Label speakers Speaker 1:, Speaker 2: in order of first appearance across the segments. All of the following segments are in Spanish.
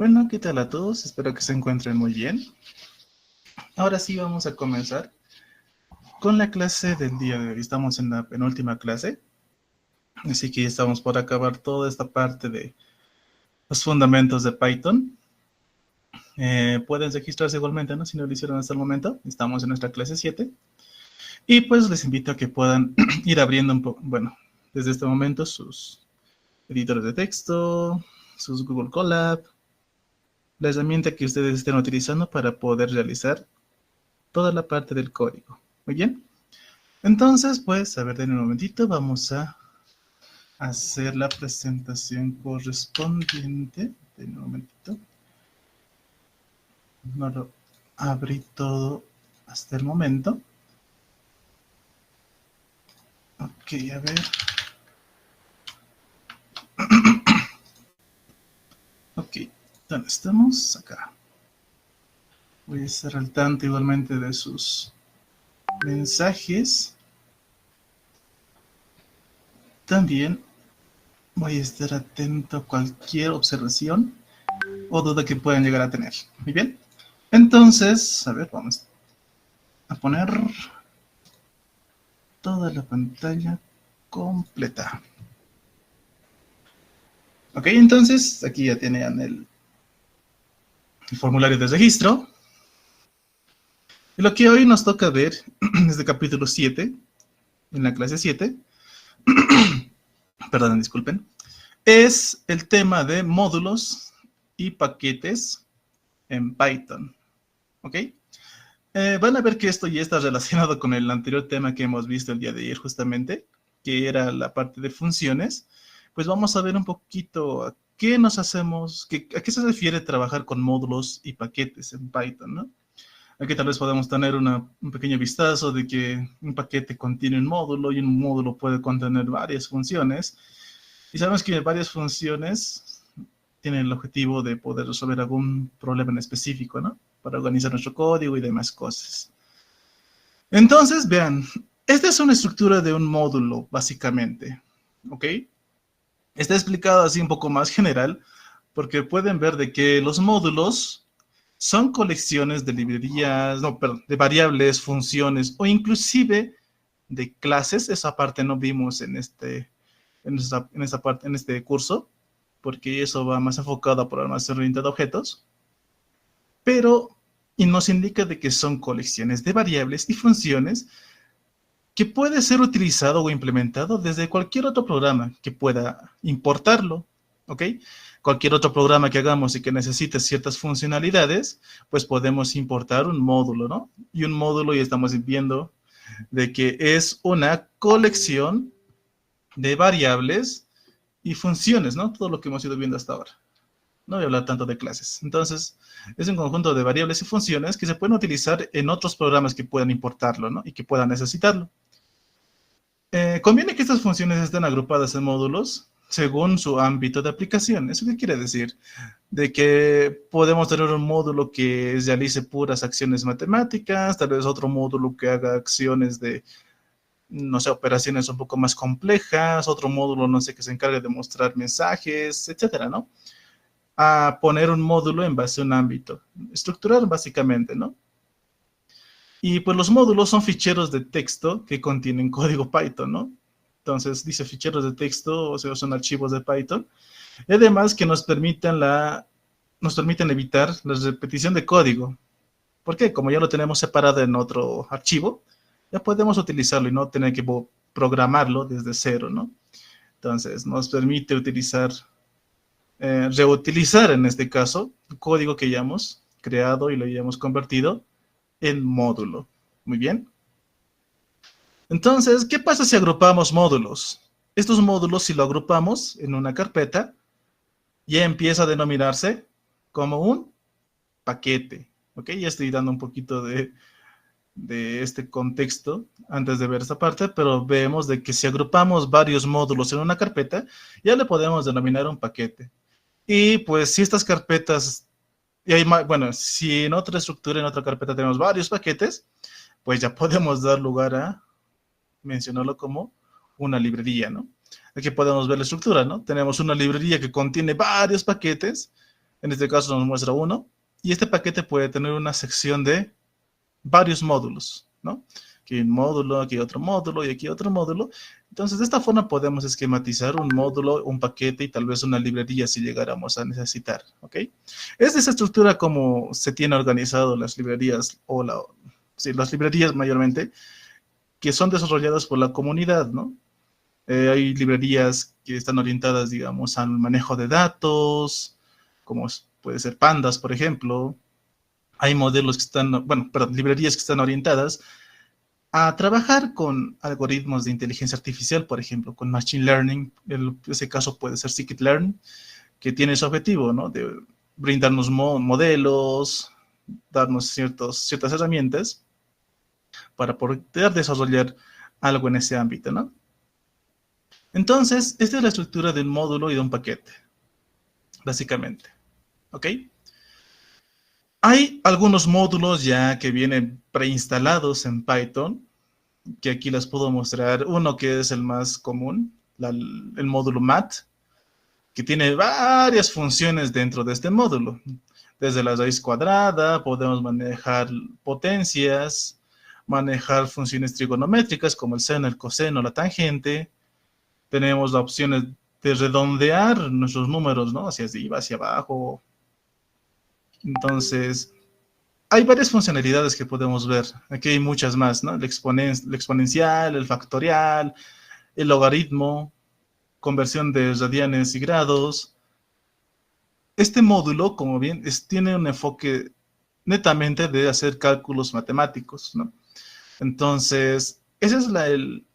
Speaker 1: Bueno, ¿qué tal a todos? Espero que se encuentren muy bien. Ahora sí vamos a comenzar con la clase del día de hoy. Estamos en la penúltima clase, así que ya estamos por acabar toda esta parte de los fundamentos de Python. Pueden registrarse igualmente, ¿no? Si no lo hicieron hasta el momento. Estamos en nuestra clase 7. Y pues les invito a que puedan ir abriendo un poco, bueno, desde este momento sus editores de texto, sus Google Colab, la herramienta que ustedes estén utilizando para poder realizar toda la parte del código. Muy bien. Entonces, pues, a ver, denme un momentito, vamos a hacer la presentación correspondiente. Denme un momentito. No lo abrí todo hasta el momento. Ok, a ver. Ok, ¿dónde estamos? Acá. Voy a estar al tanto igualmente de sus mensajes. También voy a estar atento a cualquier observación o duda que puedan llegar a tener. Muy bien. Entonces, a ver, vamos a poner toda la pantalla completa. Ok, entonces aquí ya tienen el formulario de registro. Y lo que hoy nos toca ver es el capítulo 7, en la clase 7, perdón, disculpen, es el tema de módulos y paquetes en Python. ¿Ok? Van a ver que esto ya está relacionado con el anterior tema que hemos visto el día de ayer justamente, que era la parte de funciones. Pues vamos a ver un poquito a qué nos hacemos, a qué se refiere trabajar con módulos y paquetes en Python, ¿no? Aquí tal vez podemos tener un pequeño vistazo de que un paquete contiene un módulo y un módulo puede contener varias funciones. Y sabemos que varias funciones tienen el objetivo de poder resolver algún problema en específico, ¿no? Para organizar nuestro código y demás cosas. Entonces, vean, esta es una estructura de un módulo, básicamente, ¿ok? Está explicado así un poco más general, porque pueden ver de que los módulos son colecciones de librerías, no, perdón, de variables, funciones o inclusive de clases. Esa parte no vimos en este curso, porque eso va más enfocado a programación orientada a objetos, pero y nos indica de que son colecciones de variables y funciones que puede ser utilizado o implementado desde cualquier otro programa que pueda importarlo, ¿ok? Cualquier otro programa que hagamos y que necesite ciertas funcionalidades, pues podemos importar un módulo, ¿no? Y un módulo ya estamos viendo de que es una colección de variables y funciones, ¿no? Todo lo que hemos ido viendo hasta ahora. No voy a hablar tanto de clases. Entonces, es un conjunto de variables y funciones que se pueden utilizar en otros programas que puedan importarlo, ¿no? Y que puedan necesitarlo. Conviene que estas funciones estén agrupadas en módulos según su ámbito de aplicación. ¿Eso qué quiere decir? De que podemos tener un módulo que realice puras acciones matemáticas, tal vez otro módulo que haga acciones de, no sé, operaciones un poco más complejas, otro módulo, no sé, que se encargue de mostrar mensajes, etcétera, ¿no? A poner un módulo en base a un ámbito. Estructurar básicamente, ¿no? Y pues los módulos son ficheros de texto que contienen código Python, ¿no? Entonces dice ficheros de texto, o sea, son archivos de Python. Y además que nos permiten evitar la repetición de código. ¿Por qué? Como ya lo tenemos separado en otro archivo, ya podemos utilizarlo y no tener que programarlo desde cero, ¿no? Entonces nos permite reutilizar en este caso, código que ya hemos creado y lo hayamos convertido en módulo. Muy bien. Entonces, ¿qué pasa si agrupamos módulos? Estos módulos, si lo agrupamos en una carpeta, ya empieza a denominarse como un paquete. ¿Ok? Ya estoy dando un poquito de este contexto antes de ver esta parte, pero vemos de que si agrupamos varios módulos en una carpeta, ya le podemos denominar un paquete. Y pues si estas carpetas, bueno, si en otra estructura, en otra carpeta tenemos varios paquetes, pues ya podemos dar lugar a mencionarlo como una librería, ¿no? Aquí podemos ver la estructura, ¿no? Tenemos una librería que contiene varios paquetes En este caso nos muestra uno. Y este paquete puede tener una sección de varios módulos, ¿no? Aquí hay un módulo, aquí hay otro módulo y aquí otro módulo. Entonces, de esta forma podemos esquematizar un módulo, un paquete y tal vez una librería si llegáramos a necesitar, ¿ok? Es de esa estructura como se tiene organizado las librerías o sí, las librerías mayormente, que son desarrolladas por la comunidad, ¿no? Hay librerías que están orientadas, digamos, al manejo de datos, como puede ser Pandas, por ejemplo. Hay modelos que están, bueno, perdón, librerías que están orientadas a trabajar con algoritmos de inteligencia artificial, por ejemplo, con Machine Learning. En ese caso puede ser Scikit-Learn, que tiene ese objetivo, ¿no? De brindarnos modelos, darnos ciertas herramientas para poder desarrollar algo en ese ámbito, ¿no? Entonces, esta es la estructura de un módulo y de un paquete, básicamente, ¿ok? Hay algunos módulos ya que vienen preinstalados en Python, que aquí les puedo mostrar. Uno que es el más común, el módulo mat, que tiene varias funciones dentro de este módulo. Desde la raíz cuadrada, podemos manejar potencias, manejar funciones trigonométricas como el seno, el coseno, la tangente. Tenemos la opción de redondear nuestros números, ¿no? Hacia arriba, hacia abajo. Entonces, hay varias funcionalidades que podemos ver. Aquí hay muchas más, ¿no? El exponencial, el factorial, el logaritmo, conversión de radianes y grados. Este módulo, como bien, tiene un enfoque netamente de hacer cálculos matemáticos, ¿no? Entonces, ese es el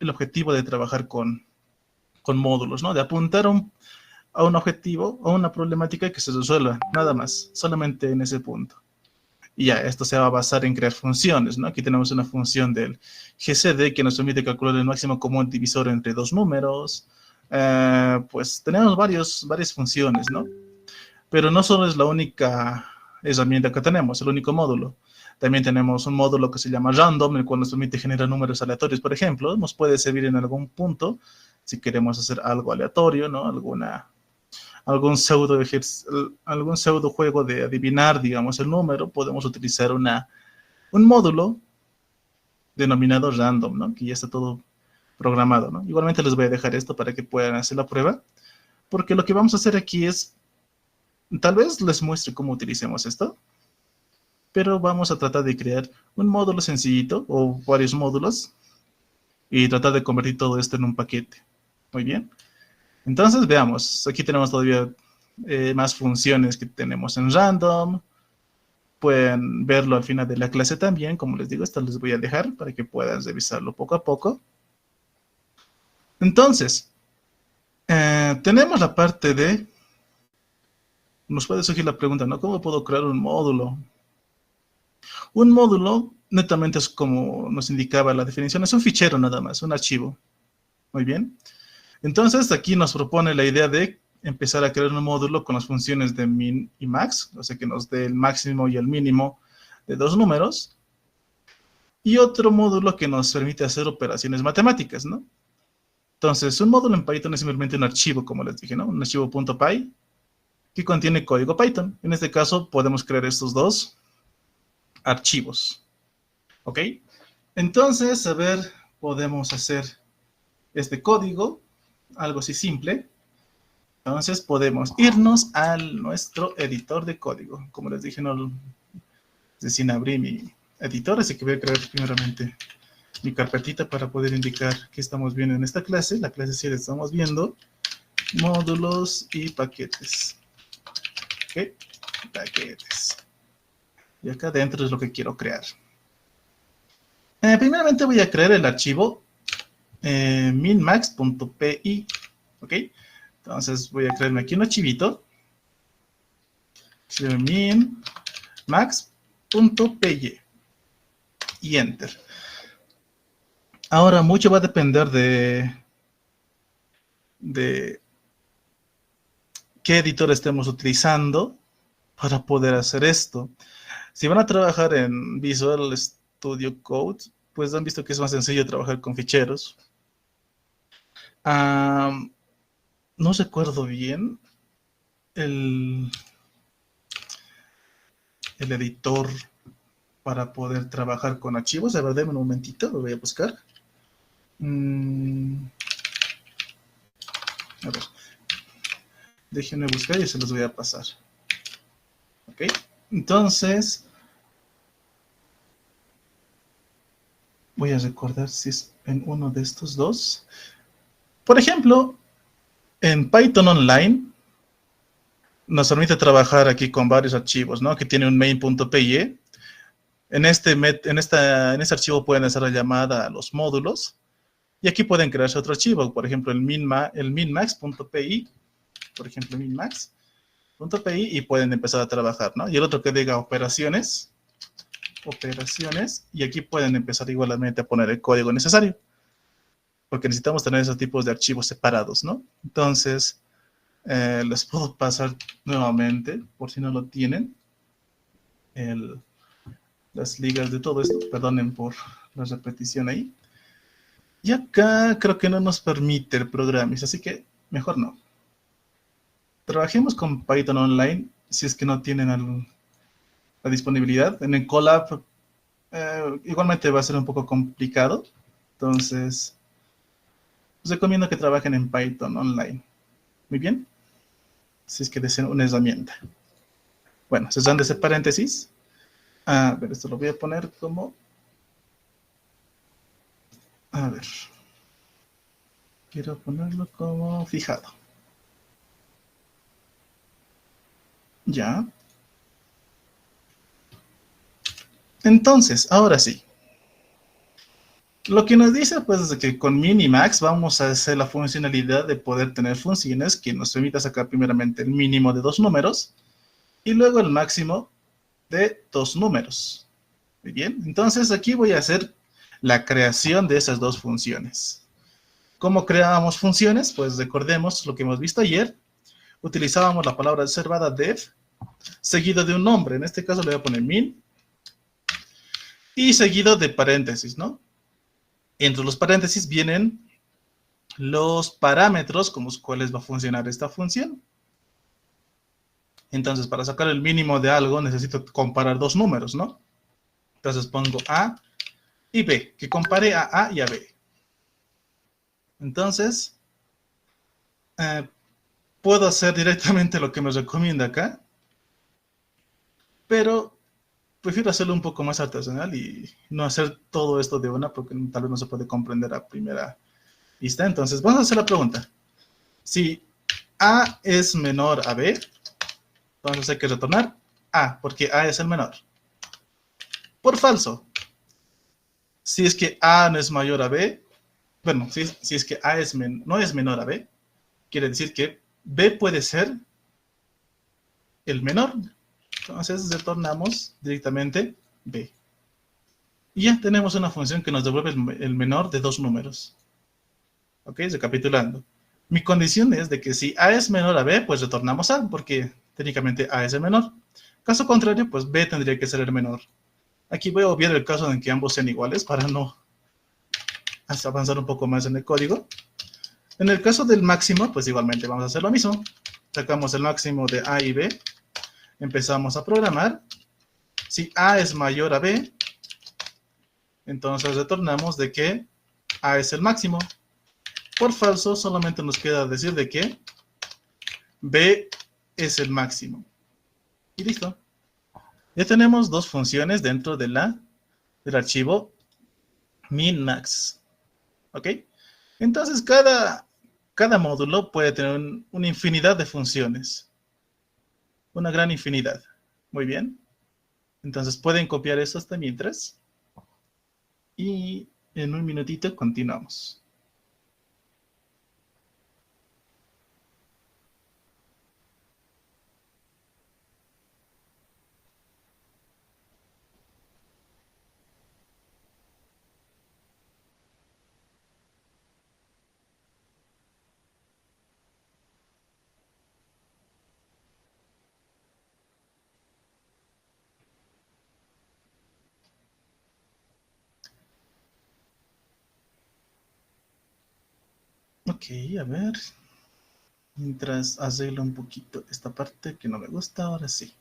Speaker 1: objetivo de trabajar con módulos, ¿no? De apuntar a un objetivo, a una problemática que se resuelva, nada más, solamente en ese punto. Y ya, esto se va a basar en crear funciones, ¿no? Aquí tenemos una función del GCD que nos permite calcular el máximo común divisor entre dos números. Pues tenemos varias funciones, ¿no? Pero no solo es la única herramienta que tenemos, el único módulo. También tenemos un módulo que se llama random, el cual nos permite generar números aleatorios, por ejemplo. Nos puede servir en algún punto si queremos hacer algo aleatorio, ¿no? Algún pseudo juego de adivinar, digamos, el número. Podemos utilizar un módulo denominado random, ¿no? Que ya está todo programado, ¿no? Igualmente les voy a dejar esto para que puedan hacer la prueba, porque lo que vamos a hacer aquí es, tal vez les muestre cómo utilicemos esto, pero vamos a tratar de crear un módulo sencillito o varios módulos y tratar de convertir todo esto en un paquete. Muy bien. Entonces, veamos. Aquí tenemos todavía más funciones que tenemos en random. Pueden verlo al final de la clase también. Como les digo, esto les voy a dejar para que puedan revisarlo poco a poco. Entonces, tenemos la parte de... Nos puede surgir la pregunta, ¿no? ¿Cómo puedo crear un módulo? Un módulo netamente es como nos indicaba la definición, es un fichero nada más, un archivo. Muy bien. Entonces aquí nos propone la idea de empezar a crear un módulo con las funciones de min y max, o sea que nos dé el máximo y el mínimo de dos números. Y otro módulo que nos permite hacer operaciones matemáticas, ¿no? Entonces, un módulo en Python es simplemente un archivo, como les dije, ¿no? Un archivo .py que contiene código Python. En este caso, podemos crear estos dos archivos. ¿Ok? Entonces, a ver, podemos hacer este código, algo así simple. Entonces, podemos irnos a nuestro editor de código. Como les dije, no recién abrí mi editor, así que voy a crear primeramente mi carpetita para poder indicar qué estamos viendo en esta clase. La clase 7 estamos viendo módulos y paquetes. ¿Ok? Paquetes. Y acá adentro es lo que quiero crear. Primeramente voy a crear el archivo minmax.py. ¿Ok? Entonces voy a crearme aquí un archivito. Minmax.py. Y enter. Ahora mucho va a depender de qué editor estemos utilizando para poder hacer esto. Si van a trabajar en Visual Studio Code, pues han visto que es más sencillo trabajar con ficheros. No recuerdo bien el editor para poder trabajar con archivos. A ver, denme un momentito, lo voy a buscar. A ver, déjenme buscar y se los voy a pasar. Ok, entonces voy a recordar si es en uno de estos dos. Por ejemplo, en Python Online nos permite trabajar aquí con varios archivos, ¿no? Que tiene un main.py. En este archivo pueden hacer la llamada a los módulos y aquí pueden crearse otro archivo, por ejemplo, el minmax.py, por ejemplo, minmax.py, y pueden empezar a trabajar, ¿no? Y el otro que diga operaciones, y aquí pueden empezar igualmente a poner el código necesario, porque necesitamos tener esos tipos de archivos separados, ¿no? Entonces, les puedo pasar nuevamente, por si no lo tienen, las ligas de todo esto. Perdonen por la repetición ahí. Y acá creo que no nos permite el programa, así que mejor no. Trabajemos con Python Online si es que no tienen la disponibilidad. En el Colab igualmente va a ser un poco complicado. Entonces, os recomiendo que trabajen en Python Online. Muy bien. Si es que desean una herramienta. Bueno, cerrando ese paréntesis. A ver, esto lo voy a poner como... A ver. Quiero ponerlo como fijado. Ya. Entonces, ahora sí. Lo que nos dice, pues, es que con Minimax vamos a hacer la funcionalidad de poder tener funciones que nos permita sacar primeramente el mínimo de 2 números y luego el máximo de 2 números. Muy bien, entonces aquí voy a hacer la creación de esas dos funciones. ¿Cómo creábamos funciones? Pues recordemos lo que hemos visto ayer. Utilizábamos la palabra reservada def seguido de un nombre. En este caso le voy a poner min y seguido de paréntesis, ¿no? Entre los paréntesis vienen los parámetros con los cuales va a funcionar esta función. Entonces, para sacar el mínimo de algo, necesito comparar dos números, ¿no? Entonces pongo A y B, que compare a y a B. Entonces, puedo hacer directamente lo que me recomienda acá, pero prefiero hacerlo un poco más artesanal y no hacer todo esto de una, porque tal vez no se puede comprender a primera vista. Entonces, vamos a hacer la pregunta. Si A es menor a B, entonces hay que retornar A, porque A es el menor. Por falso, si es que A no es mayor a B, bueno, si es que A no es menor a B, quiere decir que B puede ser el menor. Entonces retornamos directamente B. Y ya tenemos una función que nos devuelve el menor de dos números. Ok, recapitulando. Mi condición es de que si A es menor a B, pues retornamos A, porque técnicamente A es el menor. Caso contrario, pues B tendría que ser el menor. Aquí voy a obviar el caso en que ambos sean iguales para no avanzar un poco más en el código. En el caso del máximo, pues igualmente vamos a hacer lo mismo. Sacamos el máximo de A y B, empezamos a programar. Si A es mayor a B, entonces retornamos de que A es el máximo. Por falso, solamente nos queda decir de que B es el máximo. Y listo. Ya tenemos dos funciones dentro del archivo min-max. ¿Ok? Entonces, cada módulo puede tener una infinidad de funciones. Una gran infinidad. Muy bien. Entonces, pueden copiar eso hasta mientras. Y en un minutito continuamos. Ok, a ver. Mientras arreglo un poquito esta parte que no me gusta, ahora sí.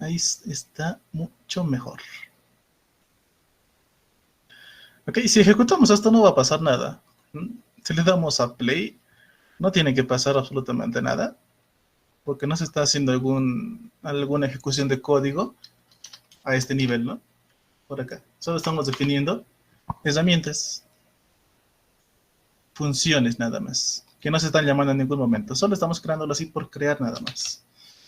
Speaker 1: Ahí está mucho mejor. Ok, si ejecutamos esto no va a pasar nada. Si le damos a play, no tiene que pasar absolutamente nada, porque no se está haciendo alguna ejecución de código a este nivel, ¿no? Por acá. Solo estamos definiendo herramientas, funciones nada más, que no se están llamando en ningún momento. Solo estamos creándolo así por crear nada más.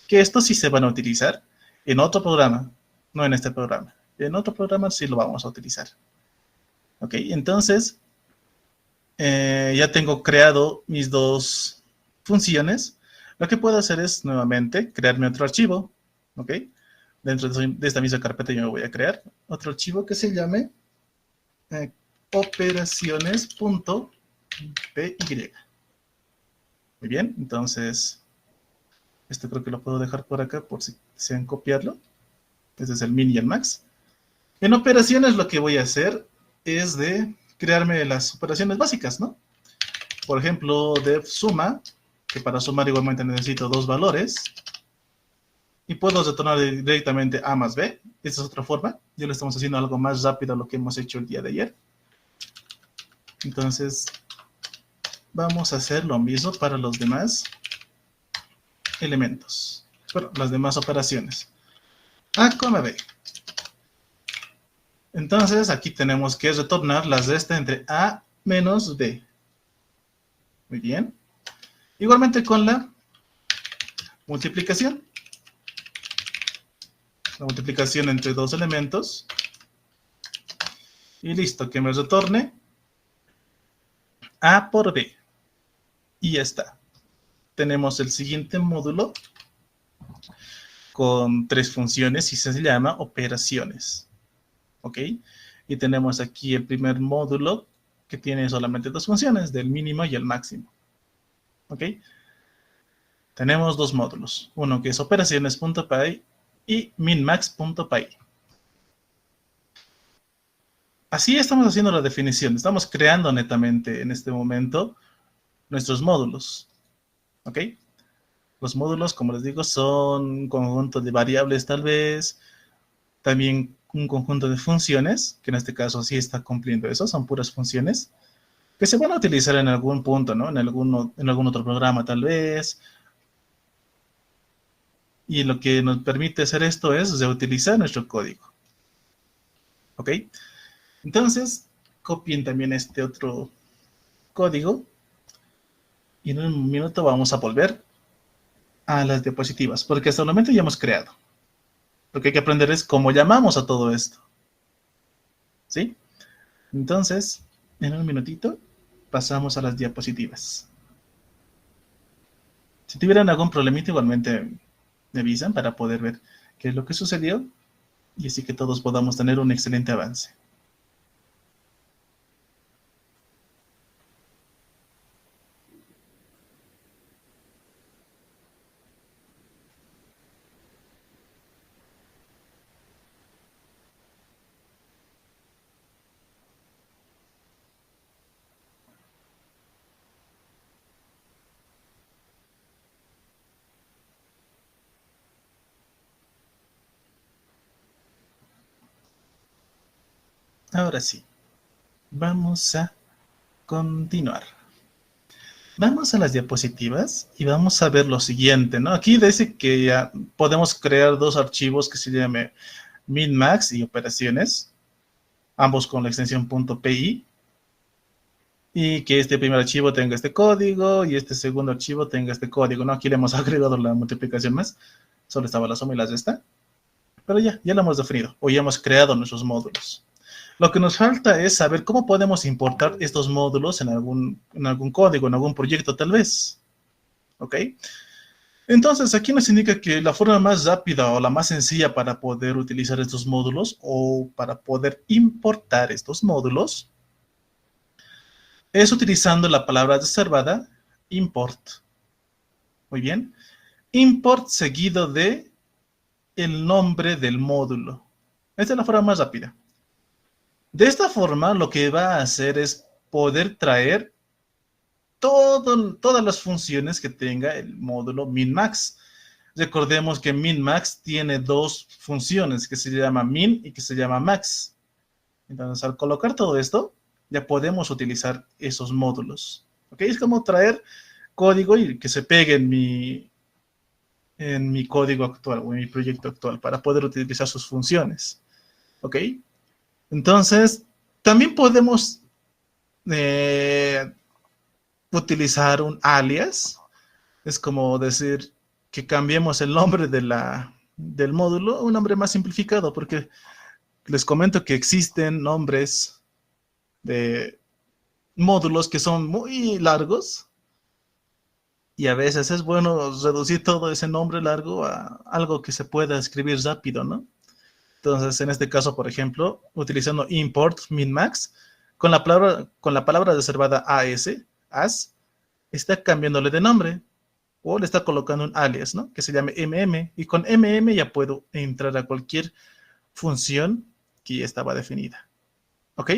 Speaker 1: Que esto sí se van a utilizar en otro programa, no en este programa. En otro programa sí lo vamos a utilizar. Ok, entonces ya tengo creado mis dos funciones. Lo que puedo hacer es nuevamente crearme otro archivo. Ok, dentro de esta misma carpeta yo me voy a crear otro archivo que se llame operaciones.py. Muy bien, entonces esto creo que lo puedo dejar por acá por si desean copiarlo. Este es el min y el max. En operaciones lo que voy a hacer es de crearme las operaciones básicas, ¿no? Por ejemplo, def suma, que para sumar igualmente necesito dos valores. Y puedo retornar directamente A más B. Esta es otra forma. Ya lo estamos haciendo algo más rápido a lo que hemos hecho el día de ayer. Entonces, vamos a hacer lo mismo para los demás elementos. Bueno, las demás operaciones. A, B. Entonces, aquí tenemos que retornar las de esta entre A menos B. Muy bien. Igualmente con la multiplicación. La multiplicación entre dos elementos. Y listo, que me retorne A por B. Y ya está. Tenemos el siguiente módulo con tres funciones y se llama operaciones. ¿Ok? Y tenemos aquí el primer módulo que tiene solamente dos funciones, del mínimo y el máximo. ¿Ok? Tenemos dos módulos. Uno que es operaciones.py y minmax.py. Así estamos haciendo la definición. Estamos creando netamente en este momento nuestros módulos. ¿Ok? Los módulos, como les digo, son un conjunto de variables tal vez, también un conjunto de funciones, que en este caso sí está cumpliendo eso, son puras funciones, que se van a utilizar en algún punto, ¿no? En algún otro programa tal vez. Y lo que nos permite hacer esto es reutilizar nuestro código. ¿Ok? Entonces, copien también este otro código. Y en un minuto vamos a volver a las diapositivas, porque hasta el momento ya hemos creado. Lo que hay que aprender es cómo llamamos a todo esto. ¿Sí? Entonces, en un minutito, pasamos a las diapositivas. Si tuvieran algún problemita, igualmente me avisan para poder ver qué es lo que sucedió y así que todos podamos tener un excelente avance. Ahora sí, vamos a continuar. Vamos a las diapositivas y vamos a ver lo siguiente, ¿no? Aquí dice que ya podemos crear dos archivos que se llamen minmax y operaciones, ambos con la extensión .py, y que este primer archivo tenga este código y este segundo archivo tenga este código, ¿no? Aquí le hemos agregado la multiplicación más, solo estaba la suma y la resta, pero ya lo hemos definido, o ya hemos creado nuestros módulos. Lo que nos falta es saber cómo podemos importar estos módulos en algún código, en algún proyecto tal vez. ¿Ok? Entonces, aquí nos indica que la forma más rápida o la más sencilla para poder utilizar estos módulos o para poder importar estos módulos es utilizando la palabra reservada import. Muy bien. Import seguido de el nombre del módulo. Esta es la forma más rápida. De esta forma, lo que va a hacer es poder traer todas las funciones que tenga el módulo minmax. recordemos que min-max tiene dos funciones que se llama min y que se llama max. Entonces, al colocar todo esto, ya podemos utilizar esos módulos. ¿Ok? Es como traer código y que se pegue en mi código actual o en mi proyecto actual para poder utilizar sus funciones. ¿Ok? Entonces, también podemos utilizar un alias. Es como decir que cambiemos el nombre del módulo a un nombre más simplificado, porque les comento que existen nombres de módulos que son muy largos y a veces es bueno reducir todo ese nombre largo a algo que se pueda escribir rápido, ¿no? Entonces, en este caso, por ejemplo, utilizando import min-max, con la palabra reservada as, está cambiándole de nombre o le está colocando un alias, ¿no? Que se llame y con ya puedo entrar a cualquier función que ya estaba definida. ¿Ok?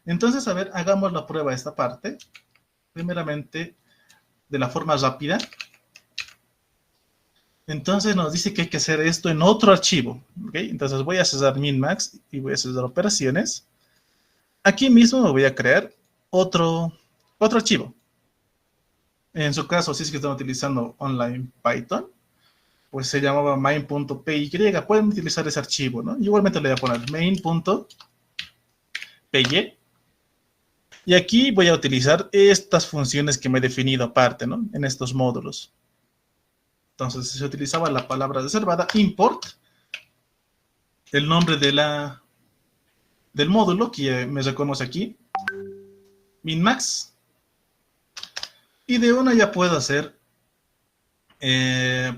Speaker 1: Entonces, a ver, hagamos la prueba de esta parte. Primeramente, de la forma rápida. Entonces nos dice que hay que hacer esto en otro archivo. ¿Ok? Entonces voy a cesar min-max y voy a cesar operaciones. Aquí mismo me voy a crear otro archivo. En su caso, si es que están utilizando online Python, pues se llamaba main.py. Pueden utilizar ese archivo, ¿no? Igualmente le voy a poner main.py. Y aquí voy a utilizar estas funciones que me he definido aparte, ¿no? En estos módulos. Entonces se utilizaba la palabra reservada, import, el nombre del módulo que me reconoce aquí, min-max. Y de una ya puedo hacer,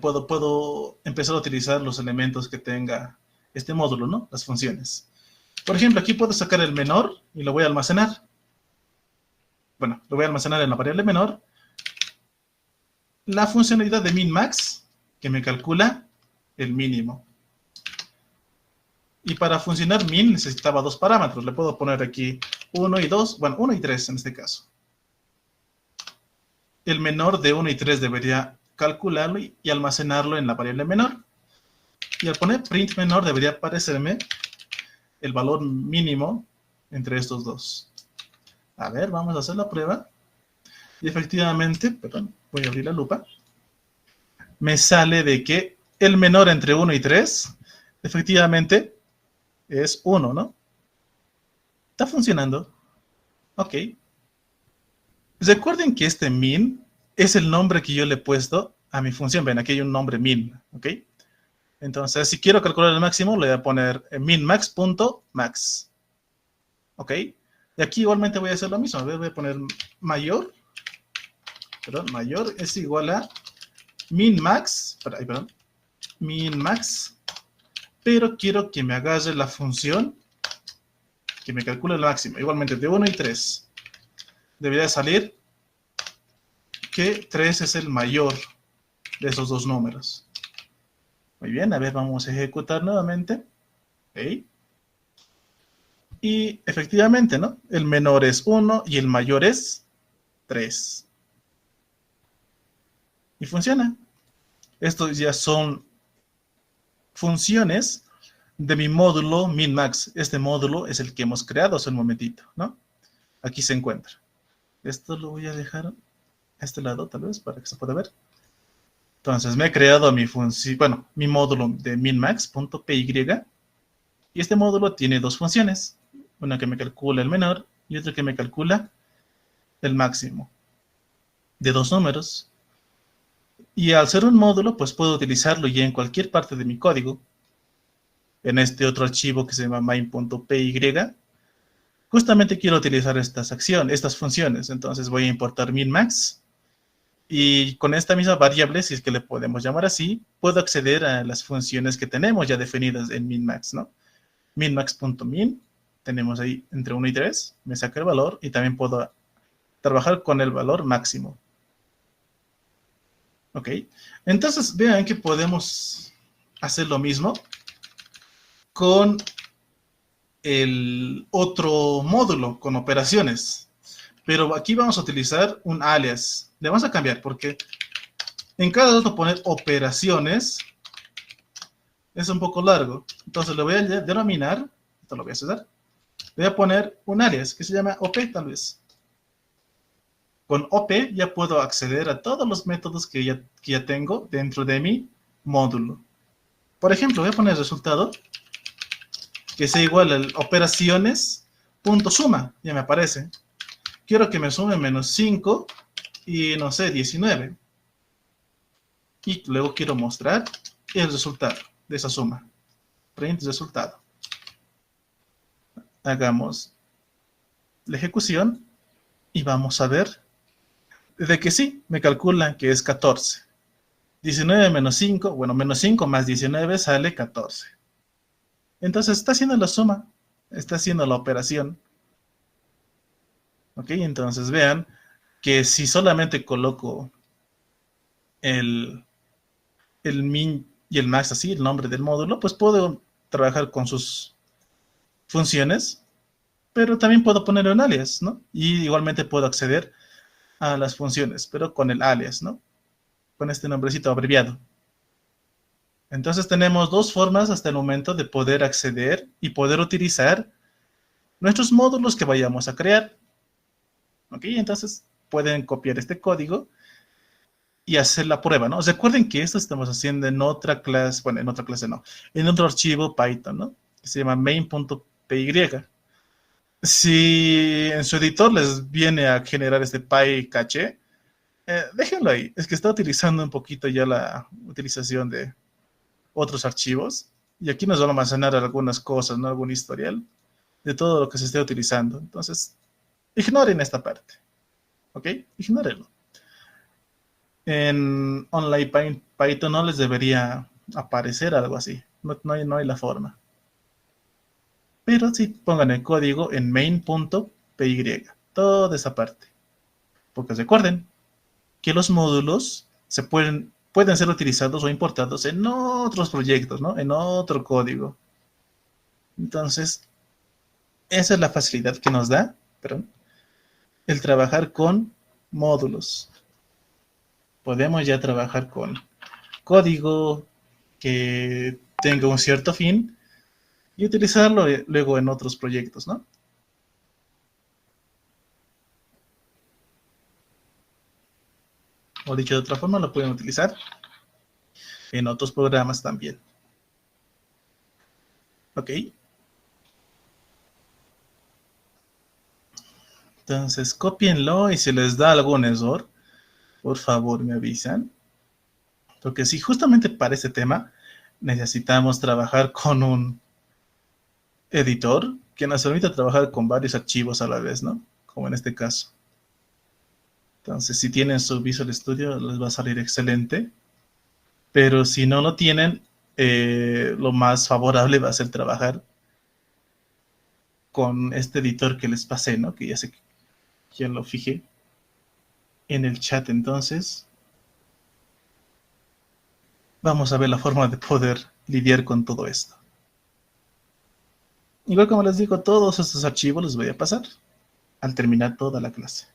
Speaker 1: puedo empezar a utilizar los elementos que tenga este módulo, ¿no? Las funciones. Por ejemplo, aquí puedo sacar el menor y lo voy a almacenar. Bueno, lo voy a almacenar en la variable menor. La funcionalidad de min-max, que me calcula el mínimo. Y para funcionar min necesitaba dos parámetros. Le puedo poner aquí 1 y 2, bueno, 1 y 3 en este caso. El menor de 1 y 3 debería calcularlo y almacenarlo en la variable menor. Y al poner print menor debería aparecerme el valor mínimo entre estos dos. A ver, vamos a hacer la prueba. Y efectivamente, perdón, voy a abrir la lupa. Me sale de que el menor entre 1 y 3, efectivamente, es 1, ¿no? Está funcionando. Ok. Recuerden que este min es el nombre que yo le he puesto a mi función. Ven, aquí hay un nombre min, ¿ok? Entonces, si quiero calcular el máximo, le voy a poner minmax.max. ¿Ok? Y aquí igualmente voy a hacer lo mismo. Voy a poner mayor es igual a minmax, minmax, pero quiero que me agarre la función que me calcule el máximo. Igualmente, de 1 y 3. Debería salir que 3 es el mayor de esos dos números. Muy bien, a ver, vamos a ejecutar nuevamente. ¿Ok? Y efectivamente, ¿no? El menor es 1 y el mayor es 3. Y funciona. Estos ya son funciones de mi módulo min-max. Este módulo es el que hemos creado hace un momentito, ¿no? Aquí se encuentra. Esto lo voy a dejar a este lado, tal vez, para que se pueda ver. Entonces, me he creado mi función, bueno, mi módulo de minmax.py. Y este módulo tiene dos funciones. Una que me calcula el menor y otra que me calcula el máximo de dos números. Y al ser un módulo, pues puedo utilizarlo ya en cualquier parte de mi código. En este otro archivo que se llama main.py, justamente quiero utilizar estas funciones. Entonces voy a importar minmax. Y con esta misma variable, si es que le podemos llamar así, puedo acceder a las funciones que tenemos ya definidas en minmax, ¿no? Minmax.min, tenemos ahí entre 1 y 3, me saca el valor y también puedo trabajar con el valor máximo. ¿Ok? Entonces, vean que podemos hacer lo mismo con el otro módulo, con operaciones. Pero aquí vamos a utilizar un alias. Le vamos a cambiar porque En cada dato poner operaciones es un poco largo. Entonces le voy a denominar, esto lo voy a cerrar, voy a poner un alias que se llama OP tal vez. Con OP ya puedo acceder a todos los métodos que ya tengo dentro de mi módulo. Por ejemplo, voy a poner resultado que sea igual a operaciones.suma, ya me aparece. Quiero que me sume menos 5 y no sé, 19. Y luego quiero mostrar el resultado de esa suma. Print resultado. Hagamos la ejecución y vamos a ver de que sí, me calculan que es 14. 19 menos 5, bueno, menos 5 más 19 sale 14. Entonces está haciendo la suma, está haciendo la operación. Ok, entonces vean que si solamente coloco el min y el max así, el nombre del módulo, pues puedo trabajar con sus funciones, pero también puedo poner un alias, ¿no? Y igualmente puedo acceder a las funciones, pero con el alias, ¿no? Con este nombrecito abreviado. Entonces tenemos dos formas hasta el momento de poder acceder y poder utilizar nuestros módulos que vayamos a crear. ¿Ok? Entonces pueden copiar este código y hacer la prueba, ¿no? Recuerden que esto estamos haciendo en otra clase, bueno, en otra clase no, en otro archivo Python, ¿no? Que se llama main.py. Si en su editor les viene a generar este py caché, déjenlo ahí. Es que está utilizando un poquito ya la utilización de otros archivos. Y aquí nos van a almacenar algunas cosas, ¿no? Algún historial de todo lo que se esté utilizando. Entonces, ignoren esta parte. ¿Ok? Ignórenlo. En online Python no les debería aparecer algo así. No hay la forma. Pero sí pongan el código en main.py. Toda esa parte. Porque recuerden que los módulos pueden ser utilizados o importados en otros proyectos, ¿no? En otro código. Entonces, esa es la facilidad que nos da, perdón, el trabajar con módulos. Podemos ya trabajar con código que tenga un cierto fin y utilizarlo luego en otros proyectos, ¿no? O dicho de otra forma, lo pueden utilizar en otros programas también. ¿Ok? Entonces, cópienlo y si les da algún error, por favor me avisan. Porque si justamente para este tema necesitamos trabajar con un editor que nos permita trabajar con varios archivos a la vez, ¿no? Como en este caso. Entonces, si tienen su Visual Studio, les va a salir excelente. Pero si no lo tienen, lo más favorable va a ser trabajar con este editor que les pasé, ¿no? Que ya sé quién lo fijé en el chat. Entonces, vamos a ver la forma de poder lidiar con todo esto. Igual como les digo, todos estos archivos los voy a pasar al terminar toda la clase.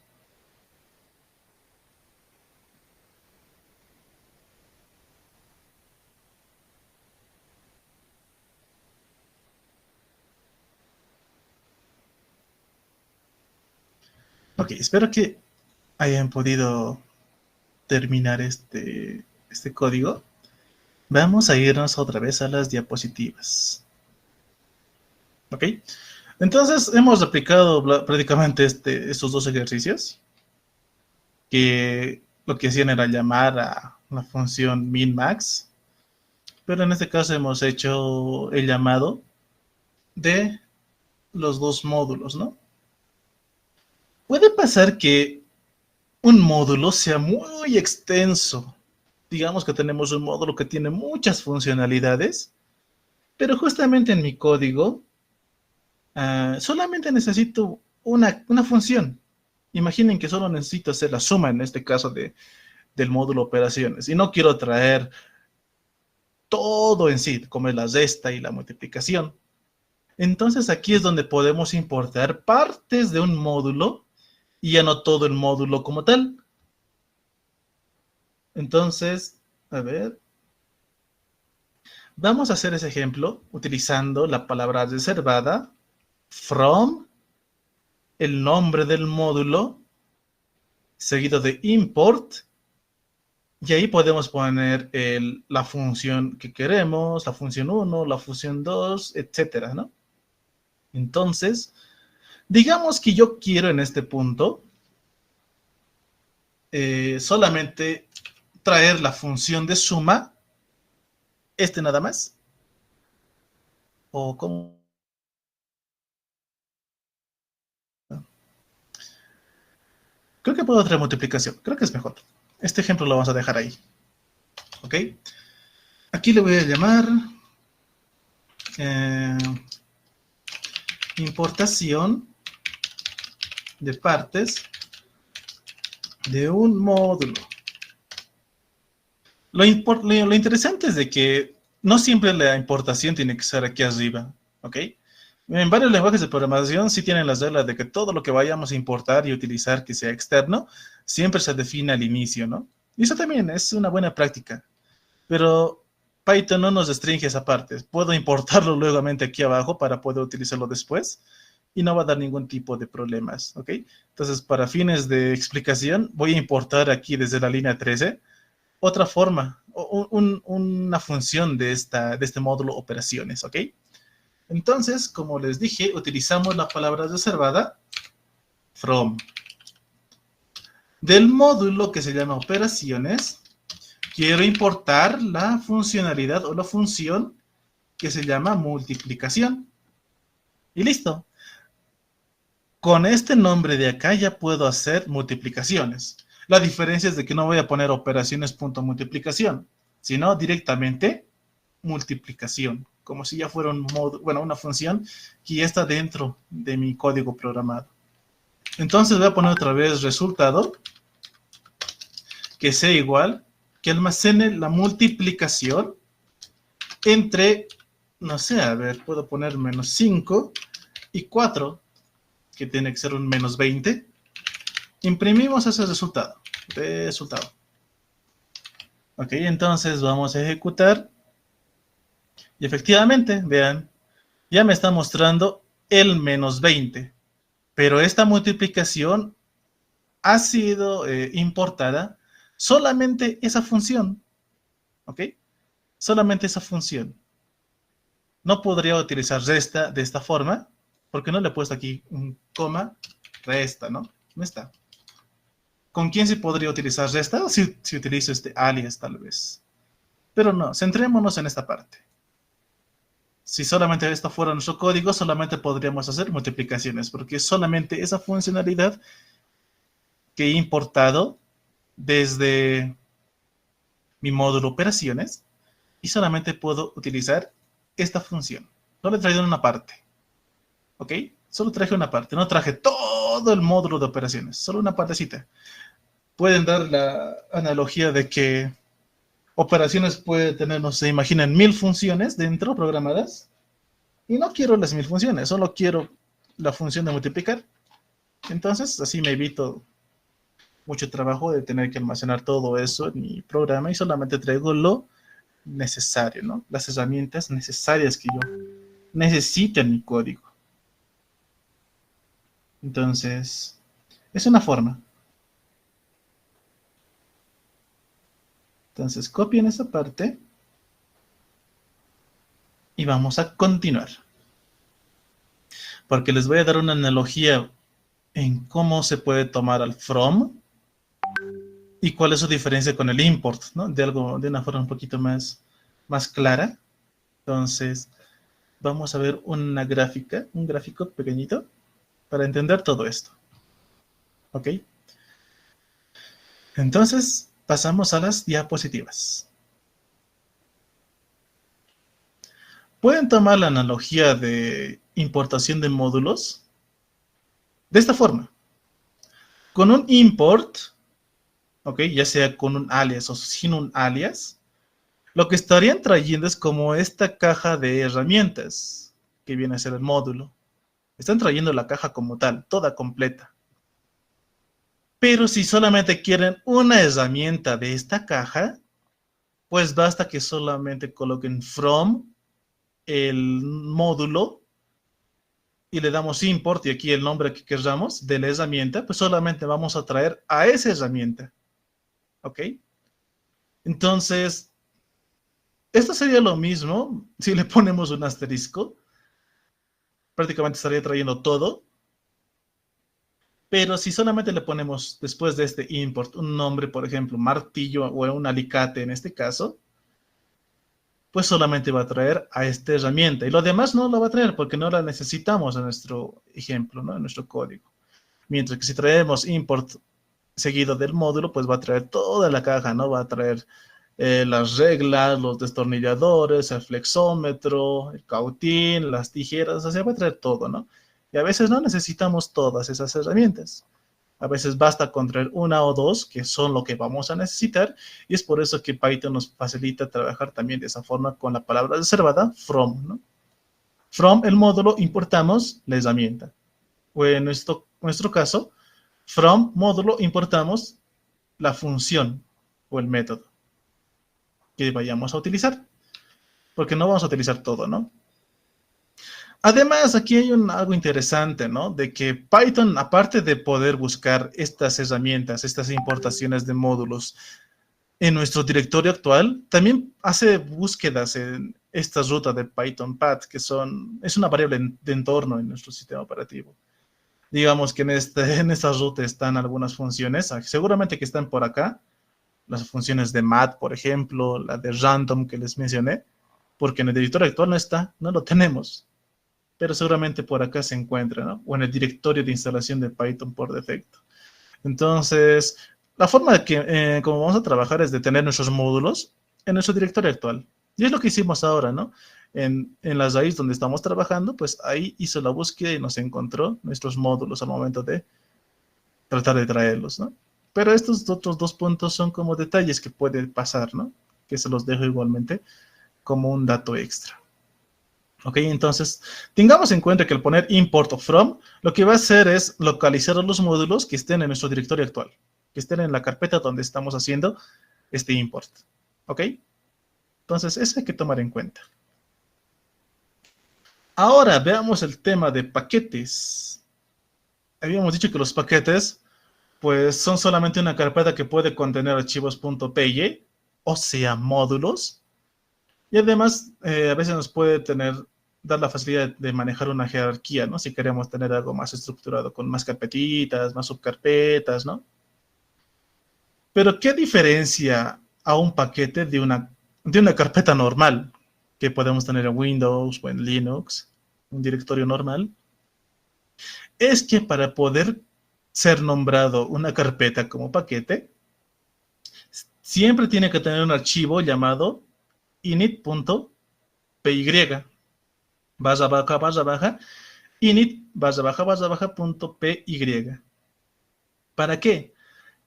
Speaker 1: Ok, espero que hayan podido terminar este código. Vamos a irnos otra vez a las diapositivas. Ok, entonces hemos aplicado prácticamente estos dos ejercicios, que lo que hacían era llamar a la función min-max, pero en este caso hemos hecho el llamado de los dos módulos, ¿no? Puede pasar que un módulo sea muy extenso. Digamos que tenemos un módulo que tiene muchas funcionalidades, pero justamente en mi código solamente necesito una función. Imaginen que solo necesito hacer la suma, en este caso del módulo operaciones, y no quiero traer todo en sí, como es la resta y la multiplicación. Entonces aquí es donde podemos importar partes de un módulo y ya no todo el módulo como tal. Entonces, a ver, vamos a hacer ese ejemplo utilizando la palabra reservada, from, el nombre del módulo, seguido de import, y ahí podemos poner la función que queremos, la función 1, la función 2, etcétera, ¿no? Entonces, digamos que yo quiero en este punto solamente traer la función de suma, nada más, o como... Creo que puedo traer multiplicación, creo que es mejor. Este ejemplo lo vamos a dejar ahí, ¿ok? Aquí le voy a llamar eh, importación de partes de un módulo. Lo interesante es de que no siempre la importación tiene que ser aquí arriba, ¿ok? En varios lenguajes de programación sí tienen las reglas de que todo lo que vayamos a importar y utilizar que sea externo, siempre se define al inicio, ¿no? Y eso también es una buena práctica. Pero Python no nos restringe esa parte. Puedo importarlo luego aquí abajo para poder utilizarlo después y no va a dar ningún tipo de problemas, ¿ok? Entonces, para fines de explicación, voy a importar aquí desde la línea 13 otra forma, una función de este módulo operaciones, ¿ok? Entonces, como les dije, utilizamos la palabra reservada from. Del módulo que se llama operaciones, quiero importar la funcionalidad o la función que se llama multiplicación. Y listo. Con este nombre de acá ya puedo hacer multiplicaciones. La diferencia es de que no voy a poner operaciones.multiplicación, sino directamente multiplicación, como si ya fuera una función que ya está dentro de mi código programado. Entonces voy a poner otra vez resultado, que sea igual, que almacene la multiplicación entre, no sé, a ver, puedo poner menos 5 y 4, que tiene que ser un menos 20. Imprimimos ese resultado. Ok, entonces vamos a ejecutar. Y efectivamente, vean, ya me está mostrando el menos 20. Pero esta multiplicación ha sido importada solamente esa función. ¿Ok? Solamente esa función. No podría utilizar resta de esta forma, porque no le he puesto aquí un coma, resta, ¿no? No está. ¿Con quién se podría utilizar resta? Si utilizo este alias, tal vez. Pero no, centrémonos en esta parte. Si solamente esto fuera nuestro código, solamente podríamos hacer multiplicaciones, porque es solamente esa funcionalidad que he importado desde mi módulo operaciones y solamente puedo utilizar esta función. No le he traído una parte, ¿ok? Solo traje una parte, no traje todo el módulo de operaciones, solo una partecita. Pueden dar la analogía de que operaciones puede tener, no se imaginan, 1000 funciones dentro programadas. Y no quiero las 1000 funciones, solo quiero la función de multiplicar. Entonces, así me evito mucho trabajo de tener que almacenar todo eso en mi programa y solamente traigo lo necesario, ¿no? Las herramientas necesarias que yo necesito en mi código. Entonces, es una forma. Entonces, copien esa parte y vamos a continuar. Porque les voy a dar una analogía en cómo se puede tomar al from y cuál es su diferencia con el import, ¿no? De una forma un poquito más clara. Entonces, vamos a ver una gráfica, un gráfico pequeñito para entender todo esto. ¿Ok? Entonces, pasamos a las diapositivas. Pueden tomar la analogía de importación de módulos de esta forma. Con un import, ¿ok? Ya sea con un alias o sin un alias, lo que estarían trayendo es como esta caja de herramientas que viene a ser el módulo. Están trayendo la caja como tal, toda completa. Pero si solamente quieren una herramienta de esta caja, pues basta que solamente coloquen from el módulo y le damos import y aquí el nombre que queramos de la herramienta, pues solamente vamos a traer a esa herramienta. ¿Ok? Entonces, esto sería lo mismo si le ponemos un asterisco. Prácticamente estaría trayendo todo. Pero si solamente le ponemos después de este import un nombre, por ejemplo, martillo o un alicate en este caso, pues solamente va a traer a esta herramienta. Y lo demás no lo va a traer porque no la necesitamos en nuestro ejemplo, ¿no? En nuestro código. Mientras que si traemos import seguido del módulo, pues va a traer toda la caja, ¿no? Va a traer las reglas, los destornilladores, el flexómetro, el cautín, las tijeras, o sea, va a traer todo, ¿no? Y a veces no necesitamos todas esas herramientas. A veces basta con traer una o dos, que son lo que vamos a necesitar, y es por eso que Python nos facilita trabajar también de esa forma con la palabra reservada, from, ¿no? From el módulo importamos la herramienta. O en nuestro caso, from módulo importamos la función o el método que vayamos a utilizar, porque no vamos a utilizar todo, ¿no? Además, aquí hay algo interesante, ¿no? De que Python, aparte de poder buscar estas herramientas, estas importaciones de módulos en nuestro directorio actual, también hace búsquedas en esta ruta de Python path, que es una variable de entorno en nuestro sistema operativo. Digamos que en esta ruta están algunas funciones, seguramente que están por acá, las funciones de mat, por ejemplo, la de random que les mencioné, porque en el directorio actual no está, no lo tenemos, pero seguramente por acá se encuentra, ¿no? O en el directorio de instalación de Python por defecto. Entonces, la forma de que, como vamos a trabajar es de tener nuestros módulos en nuestro directorio actual. Y es lo que hicimos ahora, ¿no? En las raíces donde estamos trabajando, pues ahí hizo la búsqueda y nos encontró nuestros módulos al momento de tratar de traerlos, ¿no? Pero estos otros dos puntos son como detalles que puede pasar, ¿no? Que se los dejo igualmente como un dato extra. Ok, entonces, tengamos en cuenta que al poner import o from, lo que va a hacer es localizar los módulos que estén en nuestro directorio actual, que estén en la carpeta donde estamos haciendo este import. Ok, entonces eso hay que tomar en cuenta. Ahora veamos el tema de paquetes. Habíamos dicho que los paquetes, pues, son solamente una carpeta que puede contener archivos .py, o sea, módulos, y además a veces nos puede dar la facilidad de manejar una jerarquía, ¿no? Si queremos tener algo más estructurado, con más carpetitas, más subcarpetas, ¿no? Pero ¿qué diferencia a un paquete de una carpeta normal que podemos tener en Windows o en Linux, un directorio normal? Es que para poder ser nombrado una carpeta como paquete, siempre tiene que tener un archivo llamado init.py, // init // punto .py. ¿Para qué?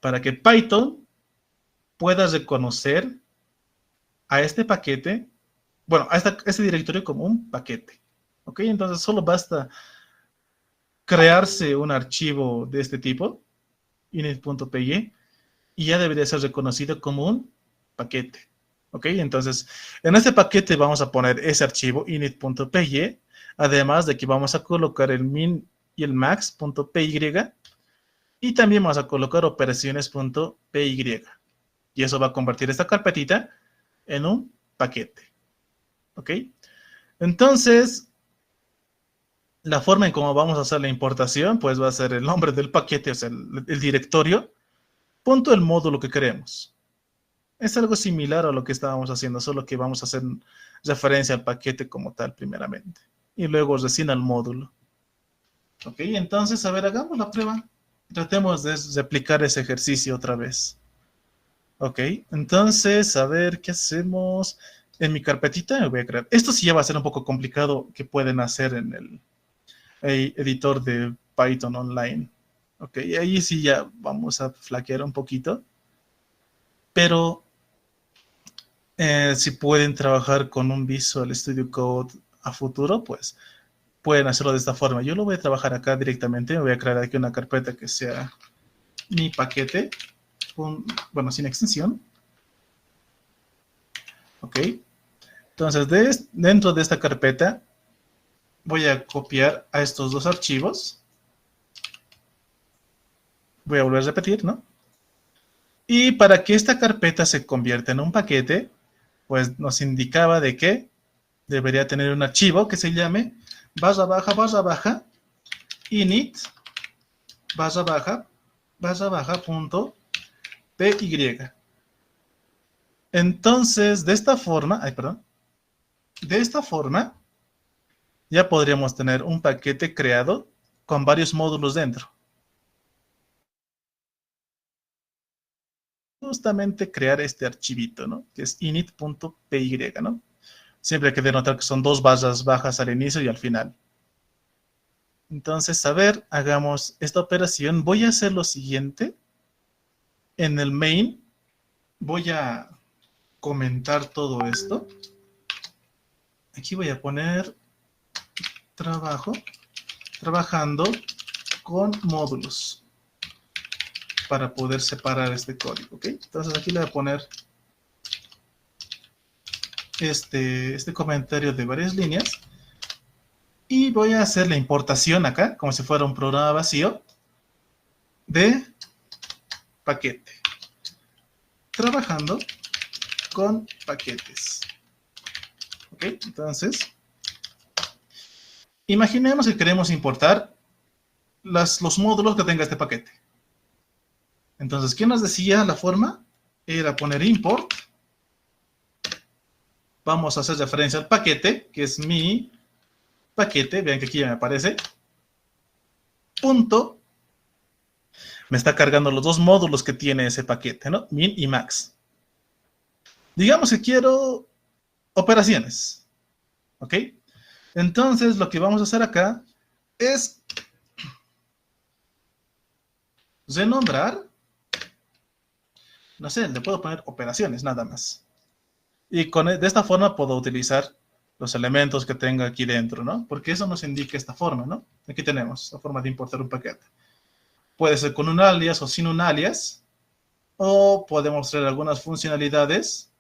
Speaker 1: Para que Python pueda reconocer a este paquete, bueno, a este directorio como un paquete. ¿Ok? Entonces solo basta crearse un archivo de este tipo, init.py, y ya debería ser reconocido como un paquete. ¿Ok? Entonces, en este paquete vamos a poner ese archivo, init.py, además de que vamos a colocar el min y el max.py, y también vamos a colocar operaciones.py. Y eso va a convertir esta carpetita en un paquete. ¿Ok? Entonces, la forma en cómo vamos a hacer la importación, pues va a ser el nombre del paquete, o sea, el directorio, punto el módulo que queremos. Es algo similar a lo que estábamos haciendo, solo que vamos a hacer referencia al paquete como tal primeramente. Y luego recién al módulo. Ok, entonces, a ver, hagamos la prueba. Tratemos de replicar ese ejercicio otra vez. Ok, entonces, a ver, ¿qué hacemos? En mi carpetita me voy a crear. Esto sí ya va a ser un poco complicado que pueden hacer en el editor de Python online. Ok, ahí sí ya vamos a flaquear un poquito. Pero si pueden trabajar con un Visual Studio Code a futuro, pues pueden hacerlo de esta forma. Yo lo voy a trabajar acá directamente. Me voy a crear aquí una carpeta que sea mi paquete, bueno, sin extensión. Ok. Entonces, dentro de esta carpeta, voy a copiar a estos dos archivos. Voy a volver a repetir, ¿no? Y para que esta carpeta se convierta en un paquete, pues nos indicaba de que debería tener un archivo que se llame // init // punto py. Entonces, de esta forma, ya podríamos tener un paquete creado con varios módulos dentro. Justamente crear este archivito, ¿no? Que es init.py, ¿no? Siempre hay que denotar que son dos barras bajas al inicio y al final. Entonces, a ver, hagamos esta operación. Voy a hacer lo siguiente. En el main voy a comentar todo esto. Aquí voy a poner trabajando con módulos para poder separar este código, ¿ok? Entonces aquí le voy a poner este comentario de varias líneas y voy a hacer la importación acá, como si fuera un programa vacío, de paquete. Trabajando con paquetes. ¿Ok? Entonces, imaginemos que queremos importar los módulos que tenga este paquete. Entonces, ¿qué nos decía la forma? Era poner import. Vamos a hacer referencia al paquete, que es mi paquete. Vean que aquí ya me aparece. Punto. Me está cargando los dos módulos que tiene ese paquete, ¿no? Min y max. Digamos que quiero operaciones. ¿Ok? Entonces, lo que vamos a hacer acá es renombrar. No sé, le puedo poner operaciones nada más. Y de esta forma puedo utilizar los elementos que tenga aquí dentro, ¿no? Porque eso nos indica esta forma, ¿no? Aquí tenemos la forma de importar un paquete. Puede ser con un alias o sin un alias. O podemos traer algunas funcionalidades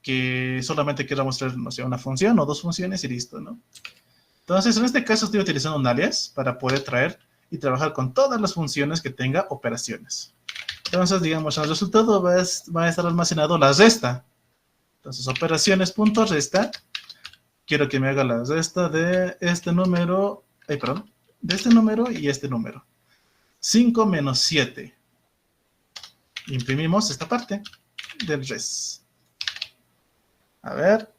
Speaker 1: que solamente queramos traer, no sé, una función o dos funciones y listo, ¿no? Entonces, en este caso estoy utilizando un alias para poder traer y trabajar con todas las funciones que tenga operaciones. Entonces, digamos, en el resultado va a estar almacenado la resta. Entonces, operaciones.resta. Quiero que me haga la resta de este número, de este número y este número. 5 menos 7. Imprimimos esta parte del res. A ver.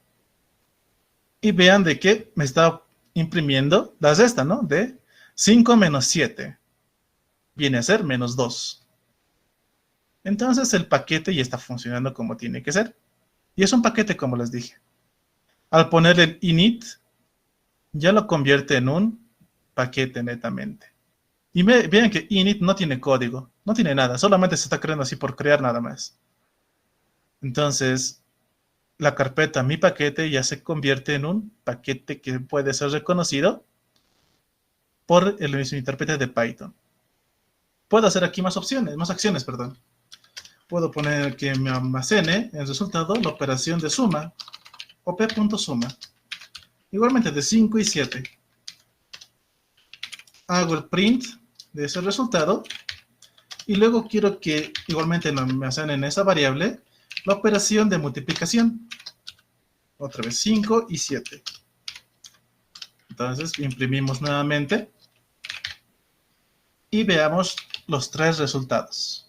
Speaker 1: Y vean de que me está imprimiendo la resta, ¿no? De 5 menos 7. Viene a ser menos 2. Entonces el paquete ya está funcionando como tiene que ser. Y es un paquete, como les dije. Al ponerle el init, ya lo convierte en un paquete netamente. Y vean que init no tiene código, no tiene nada, solamente se está creando así por crear nada más. Entonces, la carpeta mi paquete ya se convierte en un paquete que puede ser reconocido por el mismo intérprete de Python. Puedo hacer aquí más acciones. Puedo poner que me almacene en resultado la operación de suma, op.suma. Igualmente de 5 y 7. Hago el print de ese resultado y luego quiero que igualmente me almacene en esa variable la operación de multiplicación. Otra vez 5 y 7. Entonces imprimimos nuevamente y veamos los tres resultados.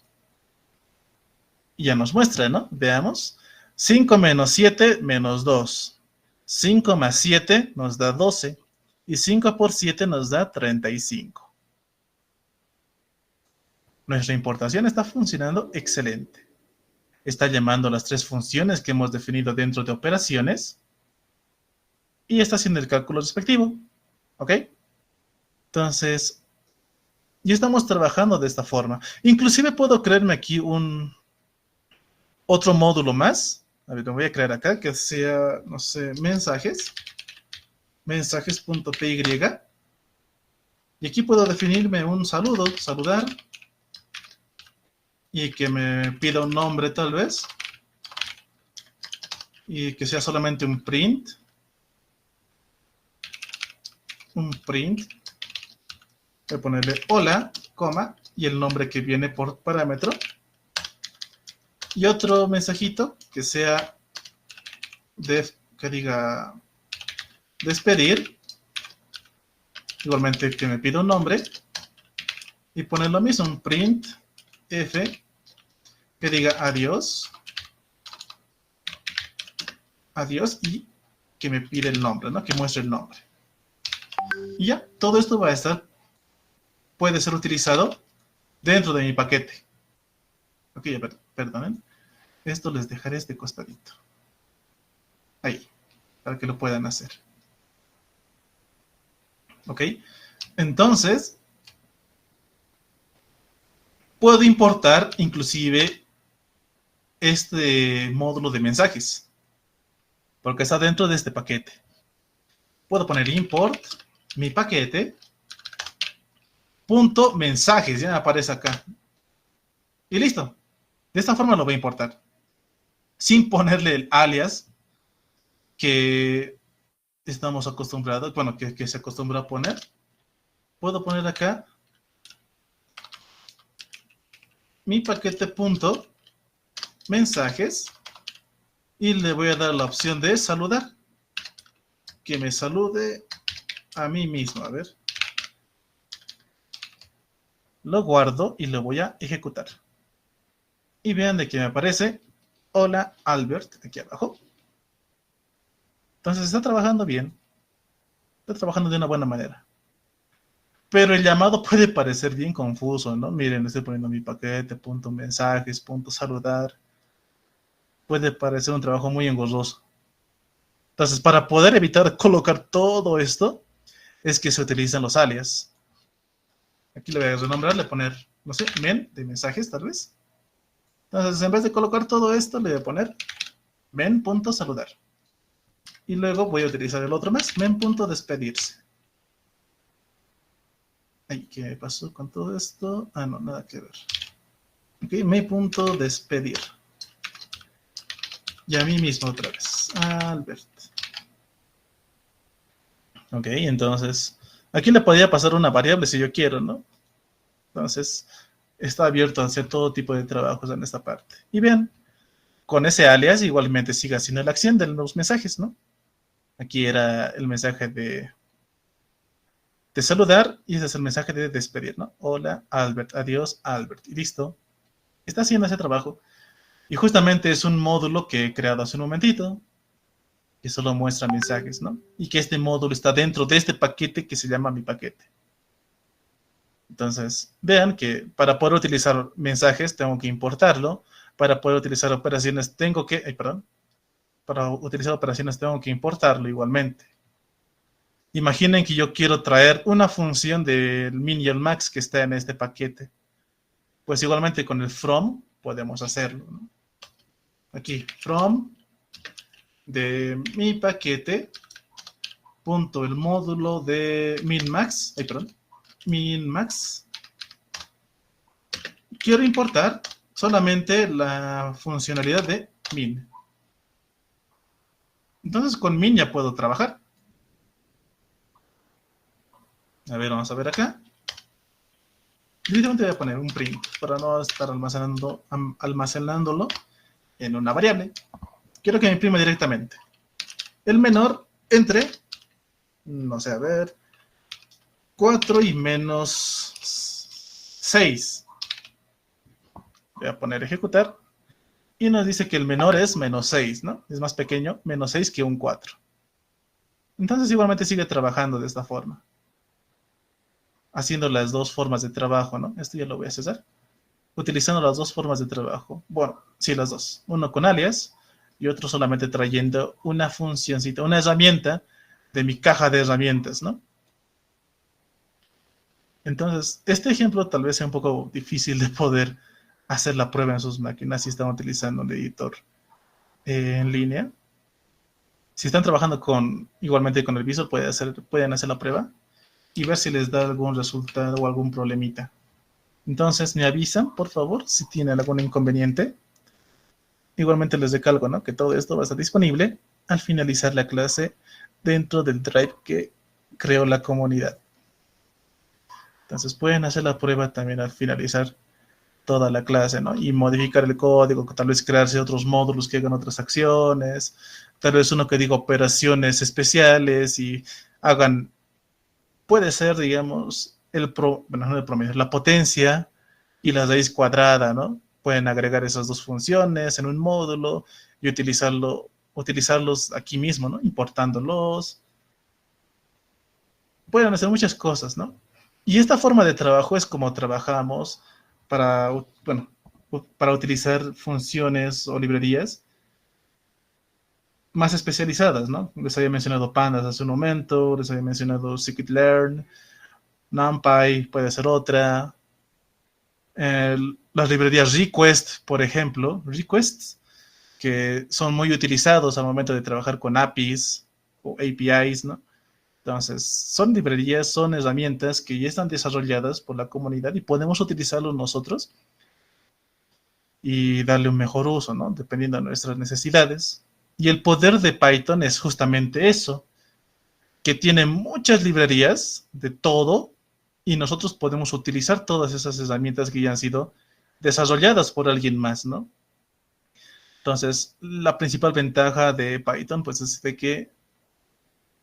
Speaker 1: Y ya nos muestra, ¿no? Veamos. 5 menos 7 menos 2. 5 más 7 nos da 12. Y 5 por 7 nos da 35. Nuestra importación está funcionando excelente. Está llamando las tres funciones que hemos definido dentro de operaciones. Y está haciendo el cálculo respectivo. ¿Ok? Entonces, ya estamos trabajando de esta forma. Inclusive puedo crearme aquí otro módulo más. A ver, lo voy a crear acá, que sea, no sé, mensajes. Mensajes.py. Y aquí puedo definirme un saludo, saludar. y que me pida un nombre tal vez, y que sea solamente un print, voy a ponerle hola, coma, y el nombre que viene por parámetro, y otro mensajito que sea que diga despedir, igualmente que me pida un nombre, y poner lo mismo, un print f que diga adiós, adiós, y que me pide el nombre, ¿no? Que muestre el nombre. Y ya, todo esto va a estar, puede ser utilizado dentro de mi paquete. Ok, a ver, perdonen. Esto les dejaré este costadito. Ahí, para que lo puedan hacer. Ok, entonces, puedo importar inclusive este módulo de mensajes, porque está dentro de este paquete. Puedo poner import mi paquete punto mensajes, ya aparece acá. Y listo. De esta forma lo voy a importar. Sin ponerle el alias que estamos acostumbrados, bueno, que se acostumbra a poner. Puedo poner acá mi paquete punto mensajes y le voy a dar la opción de saludar. Que me salude a mí mismo. A ver. Lo guardo y lo voy a ejecutar. Y vean de que me aparece hola Albert aquí abajo. Entonces está trabajando bien. Está trabajando de una buena manera. Pero el llamado puede parecer bien confuso, ¿no? Miren, estoy poniendo mi paquete, punto mensajes, punto saludar. Puede parecer un trabajo muy engorroso. Entonces, para poder evitar colocar todo esto, es que se utilizan los alias. Aquí le voy a renombrar, le voy a poner, no sé, men de mensajes, tal vez. Entonces, en vez de colocar todo esto, le voy a poner men.saludar. Y luego voy a utilizar el otro más, men.despedirse. Ay, ¿qué pasó con todo esto? Ah, no, nada que ver. Ok, me.despedir. Y a mí mismo otra vez. Albert. Ok, entonces, aquí le podría pasar una variable si yo quiero, ¿no? Entonces, está abierto a hacer todo tipo de trabajos en esta parte. Y vean, con ese alias igualmente sigue haciendo la acción de los mensajes, ¿no? Aquí era el mensaje de saludar y ese es el mensaje de despedir, ¿no? Hola, Albert, adiós, Albert. Y listo. Está haciendo ese trabajo. Y justamente es un módulo que he creado hace un momentito, que solo muestra mensajes, ¿no? Y que este módulo está dentro de este paquete que se llama mi paquete. Entonces, vean que para poder utilizar mensajes tengo que importarlo, para poder utilizar operaciones tengo que, para utilizar operaciones tengo que importarlo igualmente. Imaginen que yo quiero traer una función del min y el max que está en este paquete. Pues igualmente con el from podemos hacerlo, ¿no? Aquí, from de mi paquete punto el módulo de min-max, min-max. Quiero importar solamente la funcionalidad de min. Entonces con min ya puedo trabajar. A ver, vamos a ver acá. Directamente voy a poner un print para no estar almacenándolo en una variable. Quiero que me imprima directamente. El menor entre, no sé, a ver, 4 y menos 6. Voy a poner ejecutar. Y nos dice que el menor es menos 6, ¿no? Es más pequeño, menos 6 que un 4. Entonces igualmente sigue trabajando de esta forma. Haciendo las dos formas de trabajo, ¿no? Esto ya lo voy a cesar. Utilizando las dos formas de trabajo. Bueno, sí, las dos. Uno con alias y otro solamente trayendo una funcioncita, una herramienta de mi caja de herramientas, ¿no? Entonces, este ejemplo tal vez sea un poco difícil de poder hacer la prueba en sus máquinas si están utilizando un editor en línea. Si están trabajando igualmente con el Visual, pueden hacer la prueba y ver si les da algún resultado o algún problemita. Entonces me avisan, por favor, si tienen algún inconveniente. Igualmente les recalco, ¿no?, que todo esto va a estar disponible al finalizar la clase dentro del Drive que creó la comunidad. Entonces pueden hacer la prueba también al finalizar toda la clase, ¿no? Y modificar el código, tal vez crearse otros módulos que hagan otras acciones, tal vez uno que diga operaciones especiales y hagan, puede ser, digamos, bueno, no el promedio, la potencia y la raíz cuadrada, ¿no? Pueden agregar esas dos funciones en un módulo y utilizarlos aquí mismo, ¿no? Importándolos. Pueden hacer muchas cosas, ¿no? Y esta forma de trabajo es como trabajamos para, bueno, para utilizar funciones o librerías más especializadas, ¿no? Les había mencionado Pandas hace un momento, les había mencionado scikit-learn, NumPy puede ser otra, las librerías request, por ejemplo, requests, que son muy utilizados al momento de trabajar con APIs o APIs, ¿no? Entonces, son librerías, son herramientas que ya están desarrolladas por la comunidad y podemos utilizarlos nosotros y darle un mejor uso, ¿no? Dependiendo de nuestras necesidades. Y el poder de Python es justamente eso, que tiene muchas librerías de todo y nosotros podemos utilizar todas esas herramientas que ya han sido desarrolladas por alguien más, ¿no? Entonces, la principal ventaja de Python, pues, es de que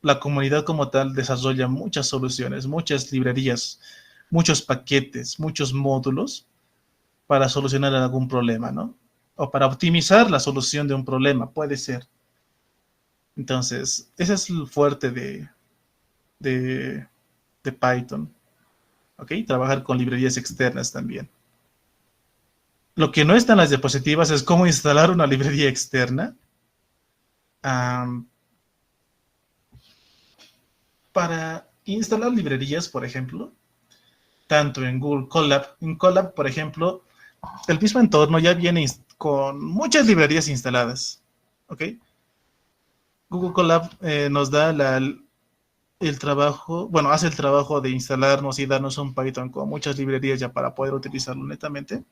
Speaker 1: la comunidad como tal desarrolla muchas soluciones, muchas librerías, muchos paquetes, muchos módulos para solucionar algún problema, ¿no? O para optimizar la solución de un problema, puede ser. Entonces, ese es el fuerte de, de Python, ¿ok? Trabajar con librerías externas también. Lo que no está en las diapositivas es cómo instalar una librería externa. Um, para instalar librerías, por ejemplo, tanto en Google Colab, en Colab, por ejemplo, el mismo entorno ya viene con muchas librerías instaladas, ¿ok? Google Colab nos da el trabajo, bueno, hace el trabajo de instalarnos y darnos un Python con muchas librerías ya para poder utilizarlo netamente.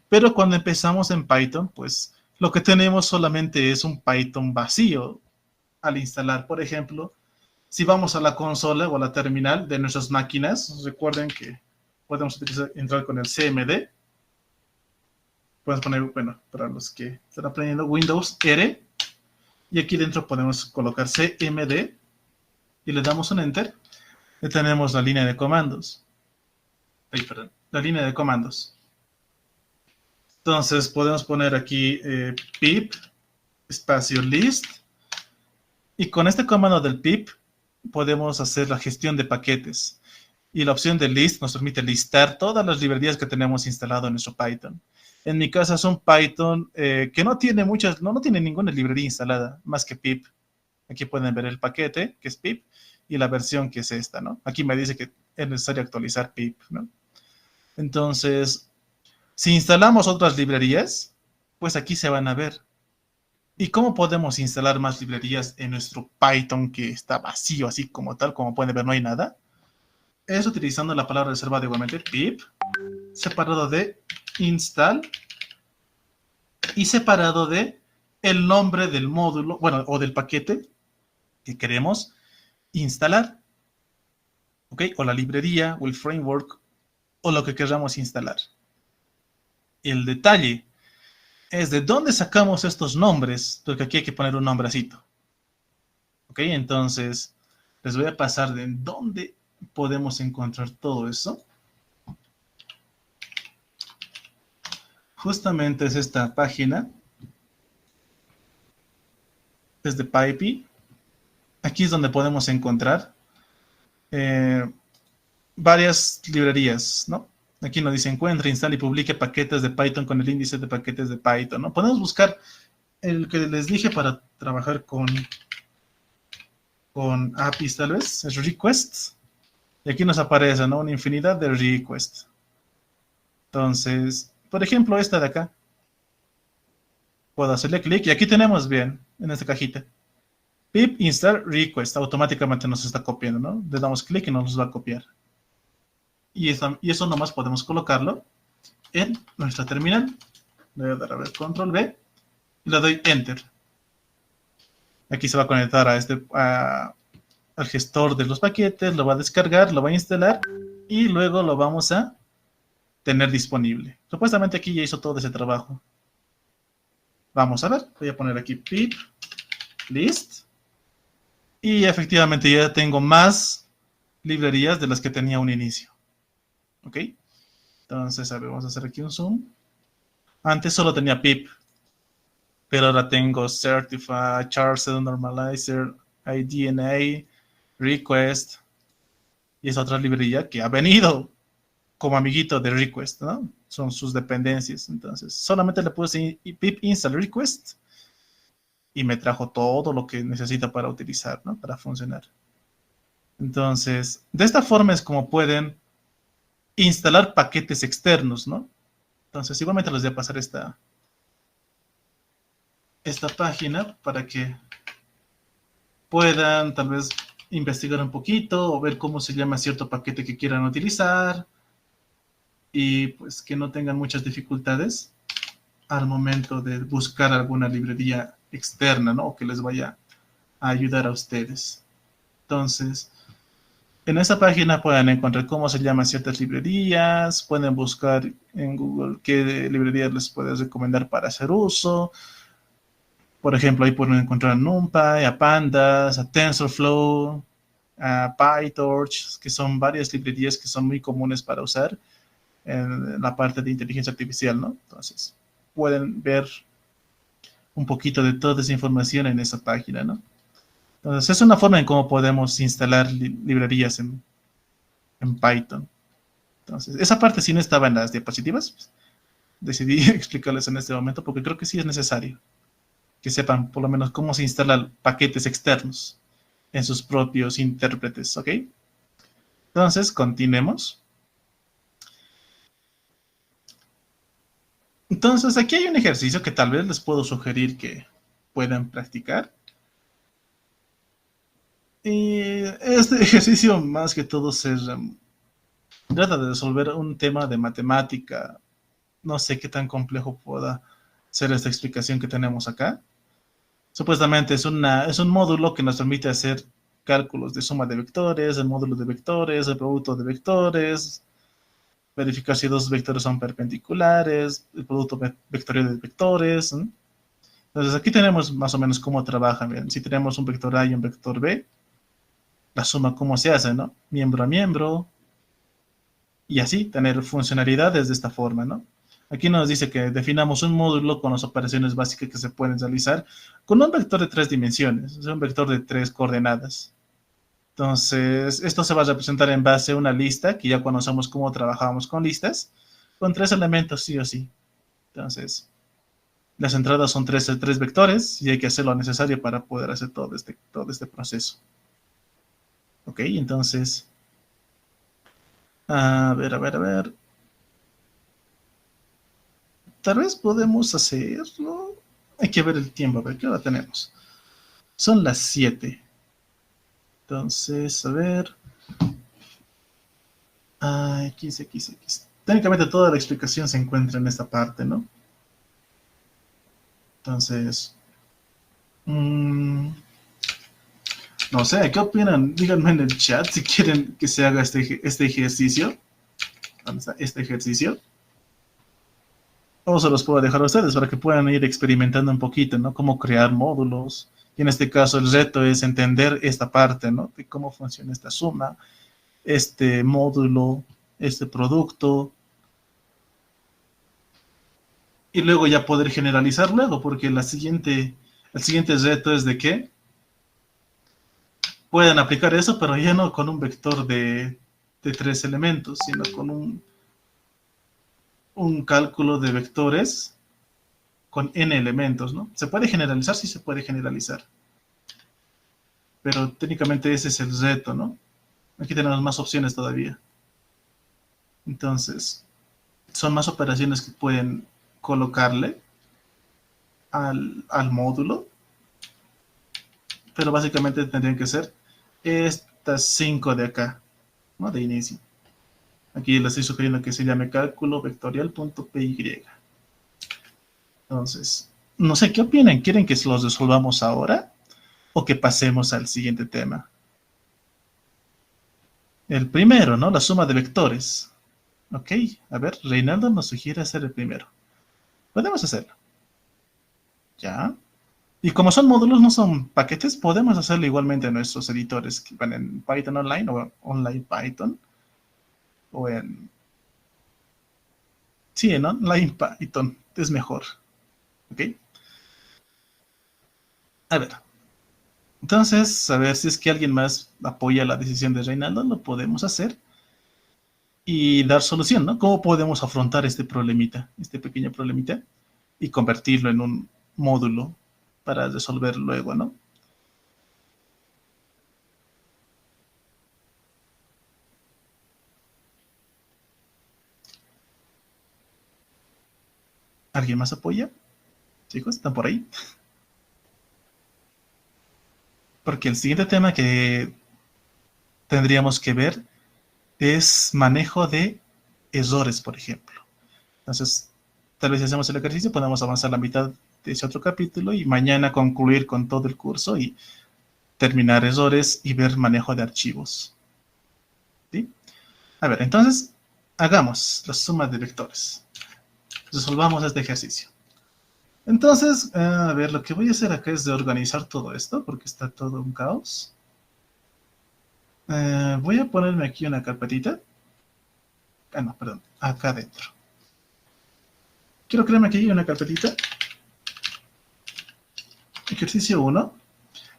Speaker 1: Pero cuando empezamos en Python, pues lo que tenemos solamente es un Python vacío al instalar. Por ejemplo, si vamos a la consola o a la terminal de nuestras máquinas, recuerden que podemos entrar con el CMD. Podemos poner, bueno, para los que están aprendiendo, Windows R. Y aquí dentro podemos colocar CMD y le damos un Enter. Y tenemos la línea de comandos. Perdón, la línea de comandos. Entonces podemos poner aquí pip espacio list y con este comando del pip podemos hacer la gestión de paquetes y la opción de list nos permite listar todas las librerías que tenemos instalado en nuestro Python. En mi caso es un Python que no tiene muchas, no tiene ninguna librería instalada más que pip. Aquí pueden ver el paquete que es pip y la versión que es esta, ¿no? Aquí me dice que es necesario actualizar pip, ¿no? Entonces, si instalamos otras librerías, pues aquí se van a ver. ¿Y cómo podemos instalar más librerías en nuestro Python que está vacío, así como tal? Como pueden ver, no hay nada. Es utilizando la palabra reservada igualmente, pip, separado de install y separado de el nombre del módulo, bueno, o del paquete que queremos instalar. ¿Ok? O la librería, o el framework, o lo que queramos instalar. El detalle es de dónde sacamos estos nombres, porque aquí hay que poner un nombrecito. ¿Ok? Entonces, les voy a pasar de dónde podemos encontrar todo eso. Justamente es esta página. Es de PyPy. Aquí es donde podemos encontrar varias librerías, ¿no? Aquí nos dice encuentre, instale y publique paquetes de Python con el índice de paquetes de Python, ¿no? Podemos buscar el que les dije para trabajar con APIs tal vez, es requests. Y aquí nos aparece, ¿no? Una infinidad de requests. Entonces, por ejemplo, esta de acá. Puedo hacerle clic y aquí tenemos bien, en esta cajita. Pip install request, automáticamente nos está copiando, ¿no? Le damos clic y nos va a copiar. y eso nomás podemos colocarlo en nuestra terminal. Le voy a dar a ver control B y le doy enter. Aquí se va a conectar al gestor de los paquetes, lo va a descargar, lo va a instalar y luego lo vamos a tener disponible. Supuestamente aquí ya hizo todo ese trabajo. Vamos a ver, voy a poner aquí pip list y efectivamente ya tengo más librerías de las que tenía a un inicio. ¿Ok? Entonces, a ver, vamos a hacer aquí un zoom. Antes solo tenía pip, pero ahora tengo Certify, Charset Normalizer, IDNA, Request, y es otra librería que ha venido como amiguito de Request, ¿no? Son sus dependencias. Entonces, solamente le puse pip install request y me trajo todo lo que necesita para utilizar, ¿no? Para funcionar. Entonces, de esta forma es como pueden instalar paquetes externos, ¿no? Entonces, igualmente les voy a pasar esta página para que puedan tal vez investigar un poquito o ver cómo se llama cierto paquete que quieran utilizar y pues que no tengan muchas dificultades al momento de buscar alguna librería externa, ¿no? O que les vaya a ayudar a ustedes. Entonces, en esa página pueden encontrar cómo se llaman ciertas librerías, pueden buscar en Google qué librerías les puedes recomendar para hacer uso. Por ejemplo, ahí pueden encontrar a NumPy, a Pandas, a TensorFlow, a PyTorch, que son varias librerías que son muy comunes para usar en la parte de inteligencia artificial, ¿no? Entonces, pueden ver un poquito de toda esa información en esa página, ¿no? Entonces, es una forma en cómo podemos instalar librerías en Python. Entonces, esa parte sí no estaba en las diapositivas. Pues, decidí explicarles en este momento porque creo que sí es necesario que sepan por lo menos cómo se instalan paquetes externos en sus propios intérpretes, ¿ok? Entonces, continuemos. Entonces, aquí hay un ejercicio que tal vez les puedo sugerir que puedan practicar. Y este ejercicio, más que todo, trata de resolver un tema de matemática. No sé qué tan complejo pueda ser esta explicación que tenemos acá. Supuestamente es un módulo que nos permite hacer cálculos de suma de vectores, el módulo de vectores, el producto de vectores, verificar si dos vectores son perpendiculares, el producto vectorial de vectores, ¿no? Entonces aquí tenemos más o menos cómo trabajan. Bien. Si tenemos un vector A y un vector B, la suma cómo se hace, ¿no? Miembro a miembro, y así tener funcionalidades de esta forma, ¿no? Aquí nos dice que definamos un módulo con las operaciones básicas que se pueden realizar con un vector de 3 dimensiones, es un vector de 3 coordenadas. Entonces, esto se va a representar en base a una lista, que ya conocemos cómo trabajábamos con listas, con 3 elementos sí o sí. Entonces, las entradas son tres vectores y hay que hacer lo necesario para poder hacer todo este proceso. Ok, entonces, a ver. Tal vez podemos hacerlo. Hay que ver el tiempo, a ver qué hora tenemos. Son las 7. Entonces, a ver. X. Técnicamente toda la explicación se encuentra en esta parte, ¿no? Entonces, no sé, ¿qué opinan? Díganme en el chat si quieren que se haga este ejercicio. ¿Dónde está este ejercicio? O se los puedo dejar a ustedes para que puedan ir experimentando un poquito, ¿no? Cómo crear módulos. Y en este caso el reto es entender esta parte, ¿no? De cómo funciona esta suma, este módulo, este producto. Y luego ya poder generalizar luego, porque el siguiente reto es de que puedan aplicar eso, pero ya no con un vector de 3 elementos, sino con un cálculo de vectores con n elementos, ¿no? ¿Se puede generalizar? Sí se puede generalizar. Pero técnicamente ese es el reto, ¿no? Aquí tenemos más opciones todavía. Entonces, son más operaciones que pueden colocarle al módulo, pero básicamente tendrían que ser estas 5 de acá, ¿no? De inicio. Aquí le estoy sugiriendo que se llame cálculo vectorial.py. Entonces, no sé, ¿qué opinan? ¿Quieren que los resolvamos ahora o que pasemos al siguiente tema? El primero, ¿no? La suma de vectores. Ok, a ver, Reinaldo nos sugiere hacer el primero. Podemos hacerlo. Ya. Y como son módulos, no son paquetes, podemos hacerlo igualmente en nuestros editores que van en Python Online o Online Python. O en... Sí, en Online Python. Es mejor. Ok. A ver. Entonces, a ver si es que alguien más apoya la decisión de Reinaldo, lo podemos hacer y dar solución, ¿no? ¿Cómo podemos afrontar este problemita, este pequeño problemita, y convertirlo en un módulo para resolver luego, ¿no? ¿Alguien más apoya? Chicos, ¿están por ahí? Porque el siguiente tema que tendríamos que ver es manejo de errores, por ejemplo. Entonces, tal vez si hacemos el ejercicio, podemos avanzar la mitad de ese otro capítulo y mañana concluir con todo el curso y terminar errores y ver manejo de archivos. ¿Sí? A ver, entonces, hagamos la suma de vectores. Resolvamos este ejercicio. Entonces, a ver, lo que voy a hacer acá es de organizar todo esto, porque está todo un caos. Voy a ponerme aquí una carpetita. Ah, no, perdón, acá adentro. Quiero crearme aquí una carpetita. Ejercicio 1.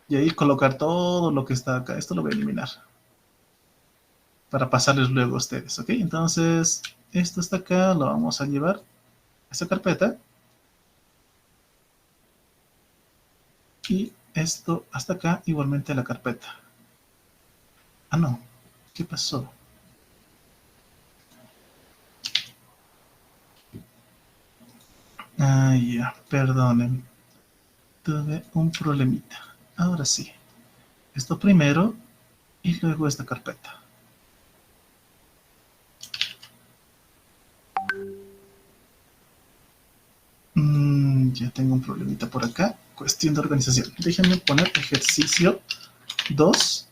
Speaker 1: Y ahí colocar todo lo que está acá. Esto lo voy a eliminar. Para pasarles luego a ustedes, ¿ok? Entonces, esto está acá, lo vamos a llevar a esta carpeta. Y esto hasta acá, igualmente a la carpeta. Ah, no. ¿Qué pasó? Ah, ya, perdonen. Tuve un problemita. Ahora sí. Esto primero y luego esta carpeta. Ya tengo un problemita por acá. Cuestión de organización. Déjenme poner ejercicio 2.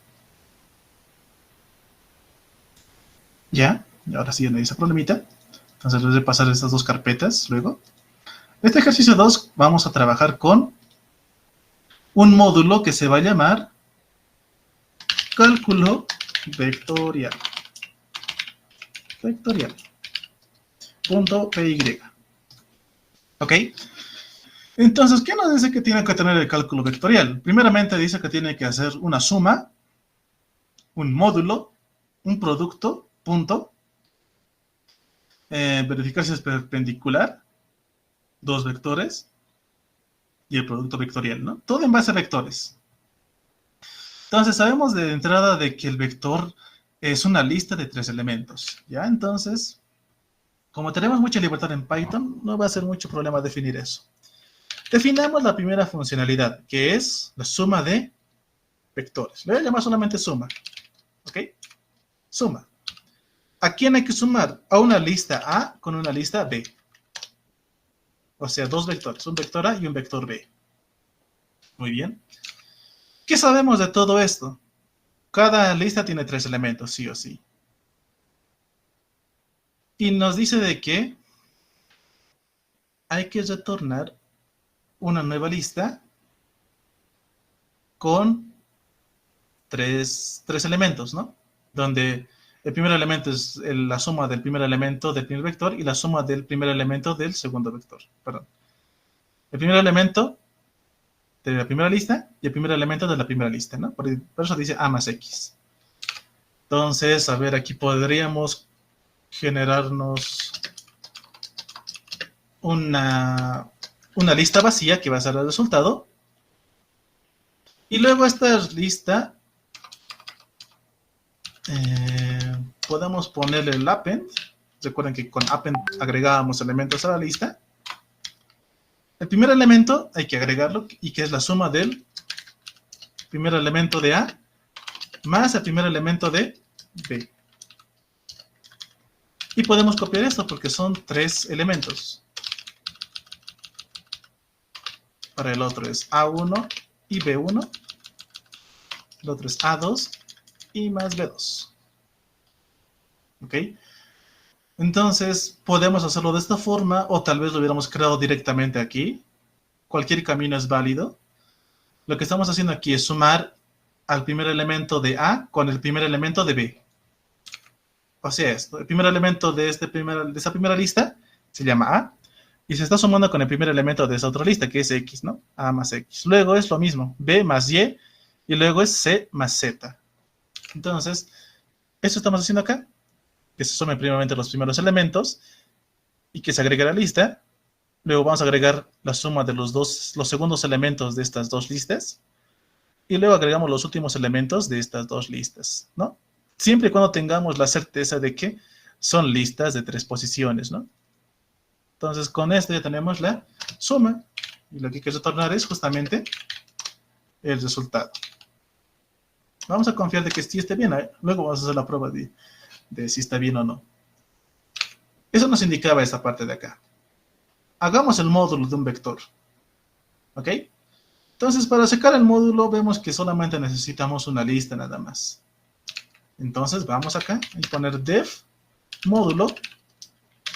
Speaker 1: Ya. Y ahora sí ya no hay ese problemita. Entonces les voy a pasar estas dos carpetas luego. Este ejercicio 2 vamos a trabajar con un módulo que se va a llamar cálculo vectorial. Vectorial. .py. ¿Ok? Entonces, ¿qué nos dice que tiene que tener el cálculo vectorial? Primeramente dice que tiene que hacer una suma, un módulo, un producto, punto, verificar si es perpendicular, dos vectores, y el producto vectorial, ¿no? Todo en base a vectores. Entonces, sabemos de entrada de que el vector es una lista de 3 elementos, ¿ya? Entonces, como tenemos mucha libertad en Python, no va a ser mucho problema definir eso. Definamos la primera funcionalidad, que es la suma de vectores. Le voy a llamar solamente suma. ¿Ok? Suma. ¿A quién hay que sumar? A una lista A con una lista B. O sea, dos vectores, un vector A y un vector B. Muy bien. ¿Qué sabemos de todo esto? Cada lista tiene 3 elementos, sí o sí. Y nos dice de que hay que retornar una nueva lista con tres elementos, ¿no? Donde el primer elemento es la suma del primer elemento del primer vector y la suma del primer elemento del segundo vector. Perdón. El primer elemento de la primera lista y el primer elemento de la primera lista, ¿no? Por eso dice A más X. Entonces, a ver, aquí podríamos generarnos una lista vacía que va a ser el resultado. Y luego esta lista podemos ponerle el append. Recuerden que con append agregábamos elementos a la lista. El primer elemento hay que agregarlo y que es la suma del primer elemento de A más el primer elemento de B. Y podemos copiar esto porque son 3 elementos. Para el otro es A1 y B1. El otro es A2 y más B2. ¿Ok? Entonces, podemos hacerlo de esta forma o tal vez lo hubiéramos creado directamente aquí. Cualquier camino es válido. Lo que estamos haciendo aquí es sumar al primer elemento de A con el primer elemento de B. O sea, esto, el primer elemento de esa primera lista se llama A y se está sumando con el primer elemento de esa otra lista, que es X, ¿no? A más X. Luego es lo mismo, B más Y y luego es C más Z. Entonces, esto estamos haciendo acá, que se sumen primeramente los primeros elementos y que se agregue a la lista. Luego vamos a agregar la suma de los segundos elementos de estas dos listas. Y luego agregamos los últimos elementos de estas dos listas, ¿no? Siempre y cuando tengamos la certeza de que son listas de 3 posiciones, ¿no? Entonces, con esto ya tenemos la suma. Y lo que hay que retornar es justamente el resultado. Vamos a confiar de que sí esté bien. Luego vamos a hacer la prueba de si está bien o no. Eso nos indicaba esta parte de acá. Hagamos el módulo de un vector. ¿Ok? Entonces, para sacar el módulo, vemos que solamente necesitamos una lista nada más. Entonces, vamos acá y poner def módulo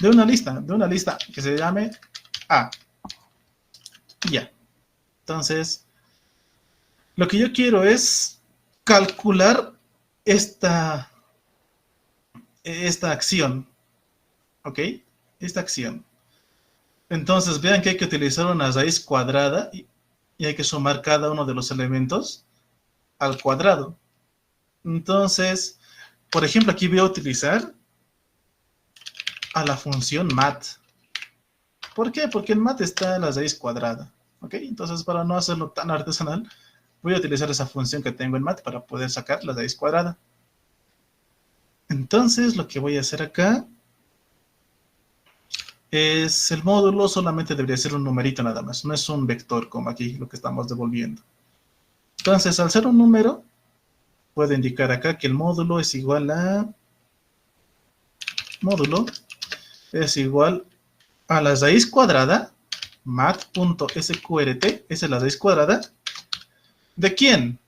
Speaker 1: de una lista que se llame A. Y ya. Entonces, lo que yo quiero es calcular esta acción. ¿Ok? Esta acción. Entonces, vean que hay que utilizar una raíz cuadrada y hay que sumar cada uno de los elementos al cuadrado. Entonces, por ejemplo, aquí voy a utilizar a la función mat. ¿Por qué? Porque en mat está la raíz cuadrada. ¿Ok? Entonces, para no hacerlo tan artesanal, voy a utilizar esa función que tengo en mat para poder sacar la raíz cuadrada. Entonces, lo que voy a hacer acá es el módulo solamente debería ser un numerito nada más. No es un vector como aquí lo que estamos devolviendo. Entonces, al ser un número, puedo indicar acá que el módulo es igual a la raíz cuadrada mat.sqrt, esa es la raíz cuadrada. ¿De quién?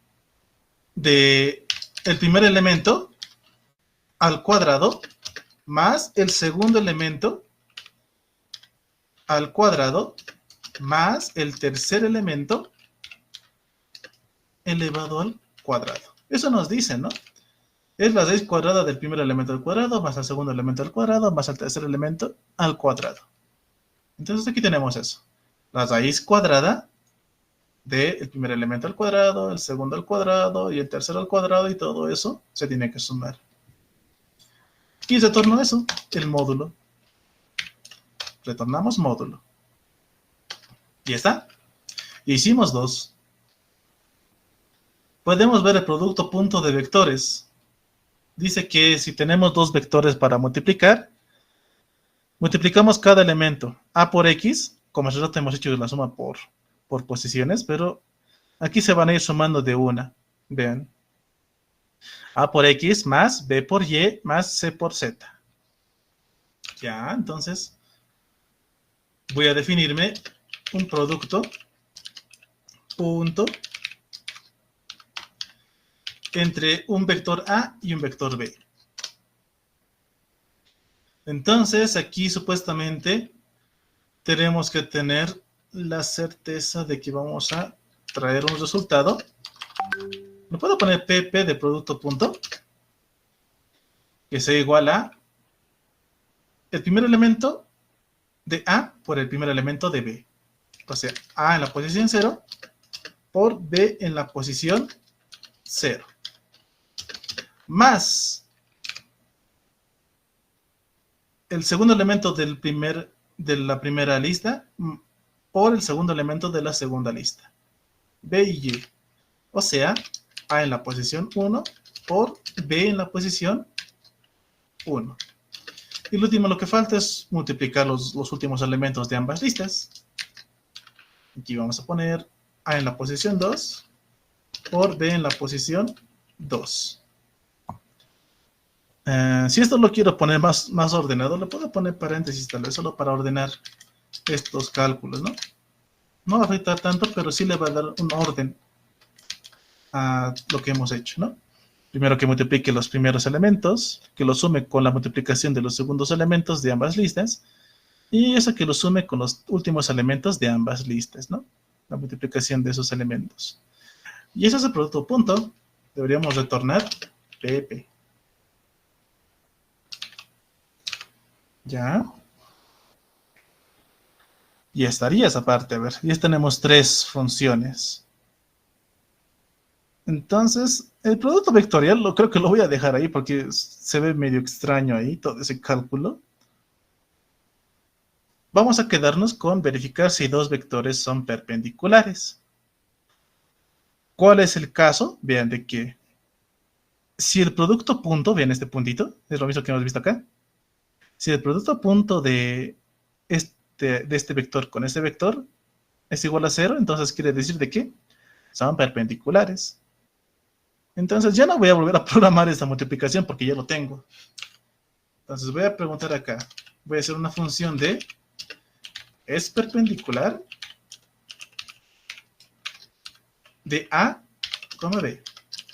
Speaker 1: De el primer elemento al cuadrado más el segundo elemento al cuadrado más el tercer elemento elevado al cuadrado. Eso nos dice, ¿no? Es la raíz cuadrada del primer elemento al cuadrado más el segundo elemento al cuadrado más el tercer elemento al cuadrado. Entonces aquí tenemos eso. La raíz cuadrada del primer elemento al cuadrado, el segundo al cuadrado y el tercero al cuadrado y todo eso se tiene que sumar. Y retorno eso, el módulo. Retornamos módulo. Y está. Hicimos 2. Podemos ver el producto punto de vectores. Dice que si tenemos 2 vectores para multiplicar, multiplicamos cada elemento. A por X, como hace rato hemos hecho la suma por posiciones, pero aquí se van a ir sumando de una. Vean. A por X más B por Y más C por Z. Ya, entonces voy a definirme un producto punto entre un vector A y un vector B. Entonces, aquí supuestamente tenemos que tener la certeza de que vamos a traer un resultado. ¿Me puedo poner PP de producto punto? Que sea igual a el primer elemento de A por el primer elemento de B. O sea, A en la posición 0 por B en la posición 0. Más el segundo elemento de la primera lista por el segundo elemento de la segunda lista. B y Y. O sea, A en la posición 1 por B en la posición 1. Y lo último, lo que falta es multiplicar los últimos elementos de ambas listas. Aquí vamos a poner A en la posición 2 por B en la posición 2. Si esto lo quiero poner más ordenado, le puedo poner paréntesis tal vez solo para ordenar estos cálculos, ¿no? No va a afectar tanto, pero sí le va a dar un orden a lo que hemos hecho, ¿no? Primero que multiplique los primeros elementos, que lo sume con la multiplicación de los segundos elementos de ambas listas, y eso que lo sume con los últimos elementos de ambas listas, ¿no? La multiplicación de esos elementos. Y ese es el producto punto. Deberíamos retornar PP. Ya. Y estaría esa parte, a ver. Ya tenemos 3 funciones. Entonces, el producto vectorial creo que lo voy a dejar ahí porque se ve medio extraño ahí todo ese cálculo. Vamos a quedarnos con verificar si dos vectores son perpendiculares. ¿Cuál es el caso? Vean de que si el producto punto, vean este puntito, es lo mismo que hemos visto acá. Si el producto punto de este vector con este vector es igual a 0, entonces quiere decir de que son perpendiculares. Entonces ya no voy a volver a programar esta multiplicación porque ya lo tengo. Entonces voy a preguntar acá. Voy a hacer una función de ¿es perpendicular de A, B?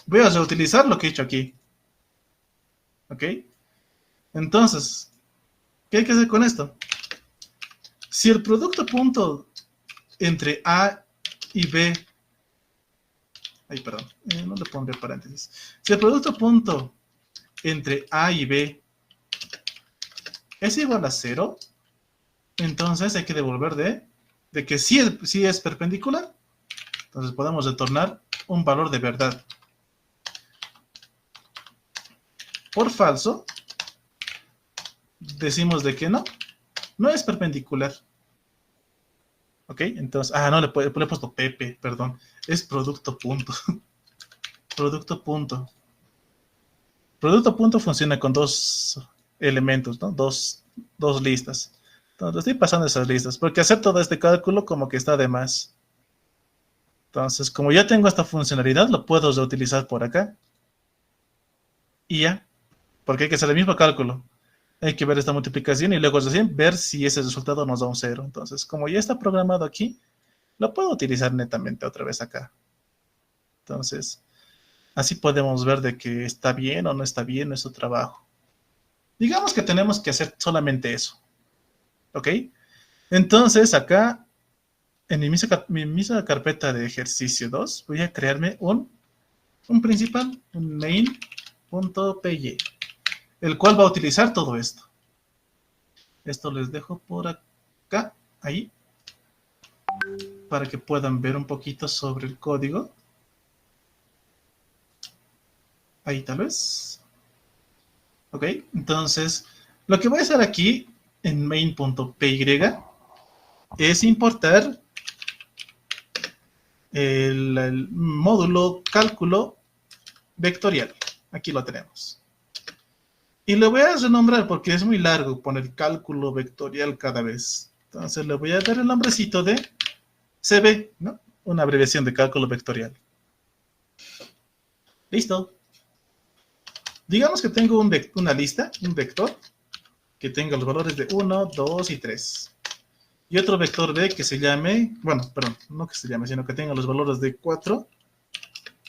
Speaker 1: Voy a reutilizar lo que he hecho aquí. ¿Ok? Entonces, ¿qué hay que hacer con esto? Si el producto punto entre A y B... Ay, perdón, no le pondré paréntesis. Si el producto punto entre A y B es igual a 0, entonces hay que devolver de que sí es perpendicular. Entonces podemos retornar un valor de verdad. Por falso, decimos de que no es perpendicular. ¿Ok? Entonces, no, le he puesto PP, perdón. Es producto punto. Producto punto. Producto punto funciona con 2 elementos, ¿no? Dos listas. Entonces, estoy pasando esas listas, porque hacer todo este cálculo como que está de más. Entonces, como ya tengo esta funcionalidad, lo puedo reutilizar por acá. Y ya, porque hay que hacer el mismo cálculo. Hay que ver esta multiplicación y luego recién ver si ese resultado nos da un 0. Entonces, como ya está programado aquí, lo puedo utilizar netamente otra vez acá. Entonces, así podemos ver de que está bien o no está bien nuestro trabajo. Digamos que tenemos que hacer solamente eso. ¿Ok? Entonces, acá, en mi misma carpeta de ejercicio 2, voy a crearme un principal, un main.py, el cual va a utilizar todo esto. Esto les dejo por acá, ahí, para que puedan ver un poquito sobre el código. Ahí tal vez. Ok, entonces, lo que voy a hacer aquí en main.py es importar el módulo cálculo vectorial. Aquí lo tenemos. Y lo voy a renombrar porque es muy largo poner cálculo vectorial cada vez. Entonces le voy a dar el nombrecito de CB, ¿no? Una abreviación de cálculo vectorial. Listo. Digamos que tengo una lista, un vector, que tenga los valores de 1, 2 y 3. Y otro vector B que se llame, bueno, perdón, no que se llame, sino que tenga los valores de 4,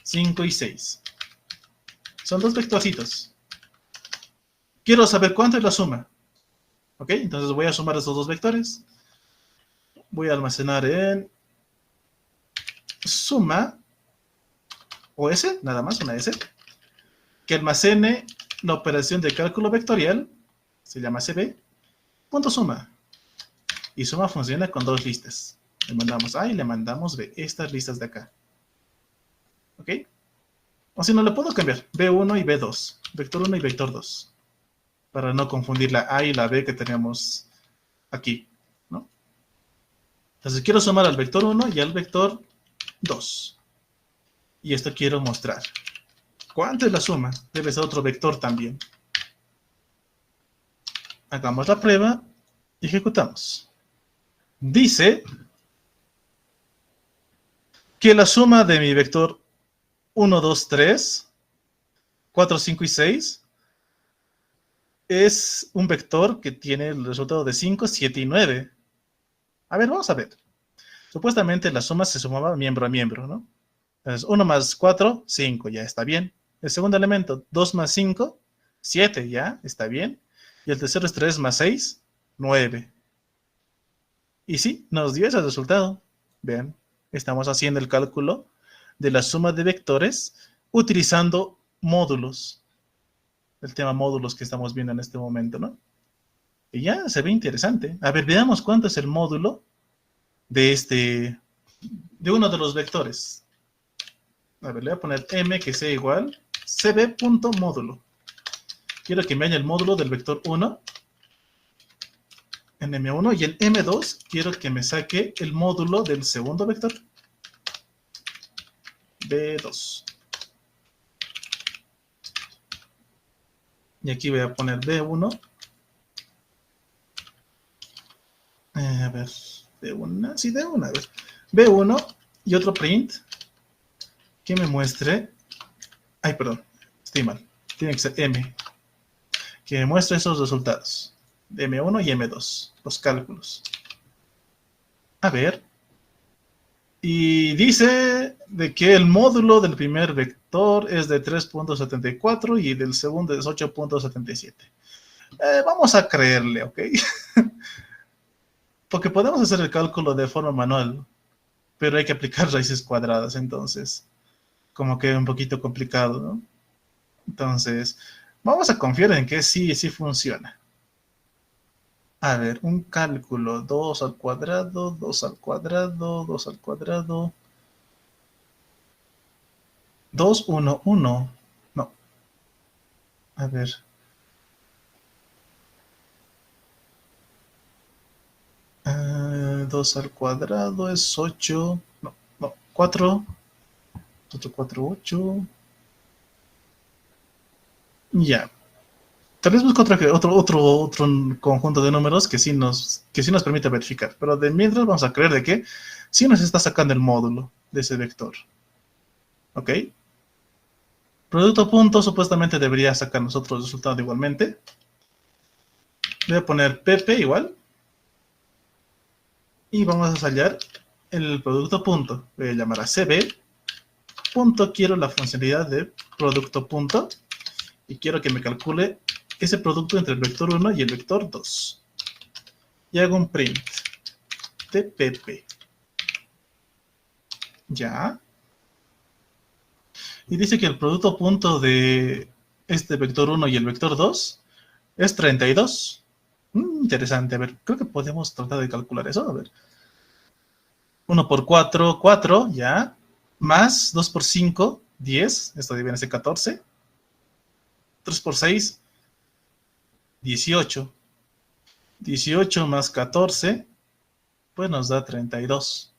Speaker 1: 5 y 6. Son dos vectorcitos. Quiero saber cuánto es la suma. ¿Ok? Entonces voy a sumar esos dos vectores. Voy a almacenar en suma, o S, nada más, una S, que almacene la operación de cálculo vectorial, se llama CB, punto suma. Y suma funciona con dos listas. Le mandamos A y le mandamos B, estas listas de acá. ¿Ok? O si no, le puedo cambiar, B1 y B2, vector 1 y vector 2, para no confundir la A y la B que tenemos aquí, ¿no? Entonces quiero sumar al vector 1 y al vector 2. Y esto quiero mostrar. ¿Cuánto es la suma? Debe ser otro vector también. Hagamos la prueba y ejecutamos. Dice que la suma de mi vector 1, 2, 3, 4, 5 y 6 es un vector que tiene el resultado de 5, 7 y 9. A ver, vamos a ver. Supuestamente la suma se sumaba miembro a miembro, ¿no? Entonces, 1 más 4, 5, ya está bien. El segundo elemento, 2 más 5, 7, ya está bien. Y el tercero es 3 más 6, 9. Y sí, nos dio ese resultado. Vean, estamos haciendo el cálculo de la suma de vectores utilizando módulos. El tema módulos que estamos viendo en este momento, ¿no? Y ya se ve interesante. A ver, veamos cuánto es el módulo de uno de los vectores. A ver, le voy a poner m que sea igual cb.módulo. Quiero que me haya el módulo del vector 1 en m1 y en m2 quiero que me saque el módulo del segundo vector b2. Y aquí voy a poner b1. A ver, b1, sí, b1, a ver. b1 y otro print que me muestre. Ay, perdón, estoy mal. Tiene que ser m. Que me muestre esos resultados. De m1 y m2, los cálculos. A ver. Y dice de que el módulo del primer vector es de 3.74 y del segundo es 8.77. Vamos a creerle, ¿ok? Porque podemos hacer el cálculo de forma manual, pero hay que aplicar raíces cuadradas, entonces, como que un poquito complicado, ¿no? Entonces, vamos a confiar en que sí funciona. A ver, un cálculo, 2 al cuadrado, 2 al cuadrado, 2 al cuadrado, 2, 1, 1. No, a ver. Uh, 2 al cuadrado es 8. No, 4. 4, 4, 8. Ya. Tal vez busque otro conjunto de números que sí nos permite verificar. Pero de mientras vamos a creer de que sí nos está sacando el módulo de ese vector. ¿Ok? Producto punto supuestamente debería sacarnos otro resultado igualmente. Voy a poner pp igual. Y vamos a hallar el producto punto. Voy a llamar a cb. Punto, quiero la funcionalidad de producto punto. Y quiero que me calcule ese producto entre el vector 1 y el vector 2. Y hago un print de pp. Ya. Y dice que el producto punto de este vector 1 y el vector 2 es 32. Interesante. A ver, creo que podemos tratar de calcular eso. A ver. 1 por 4, 4, ya. Más 2 por 5, 10. Esto debe ser 14. 3 por 6, 18. 18 más 14, pues nos da 32.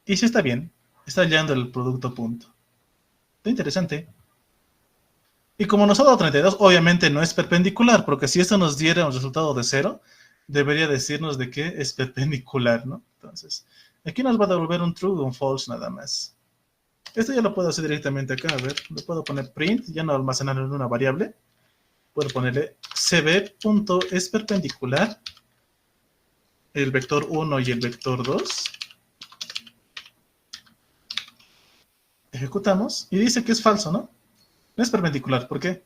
Speaker 1: Y sí está bien. Está hallando el producto punto. Está interesante. Y como nos ha dado 32, obviamente no es perpendicular, porque si esto nos diera un resultado de 0, debería decirnos de que es perpendicular, ¿no? Entonces, aquí nos va a devolver un true o un false nada más. Esto ya lo puedo hacer directamente acá, a ver, le puedo poner print, ya no almacenarlo en una variable. Puedo ponerle cb.es perpendicular el vector 1 y el vector 2. Ejecutamos y dice que es falso, ¿no? No es perpendicular, ¿por qué?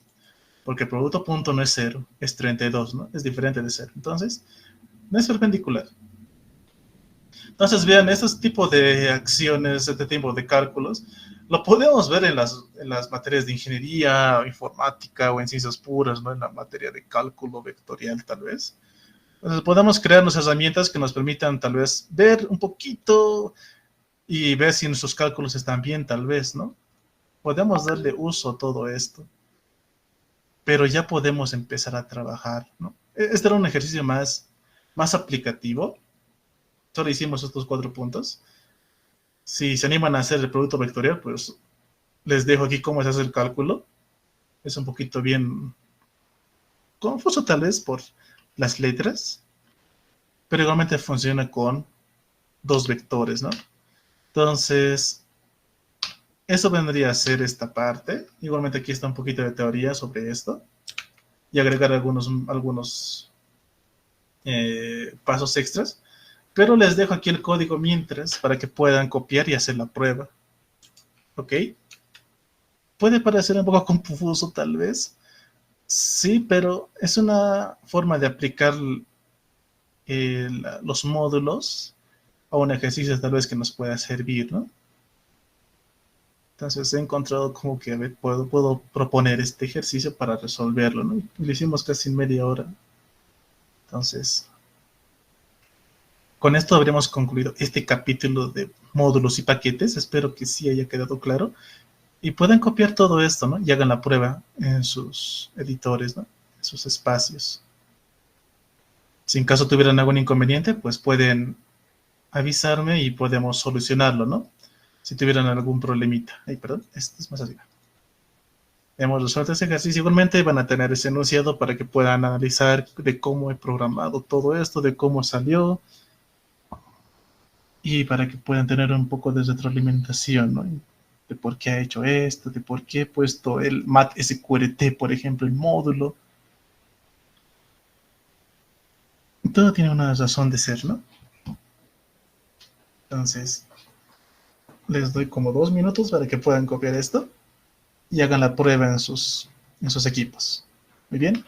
Speaker 1: Porque el producto punto no es 0, es 32, ¿no? Es diferente de 0. Entonces, no es perpendicular. Entonces, vean, estos tipos de acciones, este tipo de cálculos, lo podemos ver en las materias de ingeniería, informática o en ciencias puras, ¿no? En la materia de cálculo vectorial, tal vez. Entonces, podemos crearnos herramientas que nos permitan, tal vez, ver un poquito y ver si nuestros cálculos están bien, tal vez, ¿no? Podemos darle uso a todo esto, pero ya podemos empezar a trabajar, ¿no? Este era un ejercicio más aplicativo. Solo hicimos estos 4 puntos. Si se animan a hacer el producto vectorial, pues les dejo aquí cómo se hace el cálculo. Es un poquito bien confuso tal vez por las letras, pero igualmente funciona con 2 vectores, ¿no? Entonces, eso vendría a ser esta parte. Igualmente aquí está un poquito de teoría sobre esto. y agregar algunos pasos extras, pero les dejo aquí el código mientras para que puedan copiar y hacer la prueba. ¿Ok? Puede parecer un poco confuso tal vez, sí, pero es una forma de aplicar los módulos a un ejercicio tal vez que nos pueda servir, ¿no? Entonces he encontrado como que a ver, puedo proponer este ejercicio para resolverlo, ¿no? Y lo hicimos casi en media hora. Entonces, con esto habríamos concluido este capítulo de módulos y paquetes. Espero que sí haya quedado claro. Y pueden copiar todo esto, ¿no? Y hagan la prueba en sus editores, ¿no? En sus espacios. Si en caso tuvieran algún inconveniente, pues pueden avisarme y podemos solucionarlo, ¿no? Si tuvieran algún problemita. Ay, perdón, esto es más arriba. Hemos resuelto ese ejercicio. Igualmente van a tener ese enunciado para que puedan analizar de cómo he programado todo esto, de cómo salió, y para que puedan tener un poco de retroalimentación, ¿no? De por qué ha hecho esto, de por qué he puesto el mat SQRT, por ejemplo, el módulo. Todo tiene una razón de ser, ¿no? Entonces, les doy como 2 minutos para que puedan copiar esto y hagan la prueba en sus equipos. Muy bien.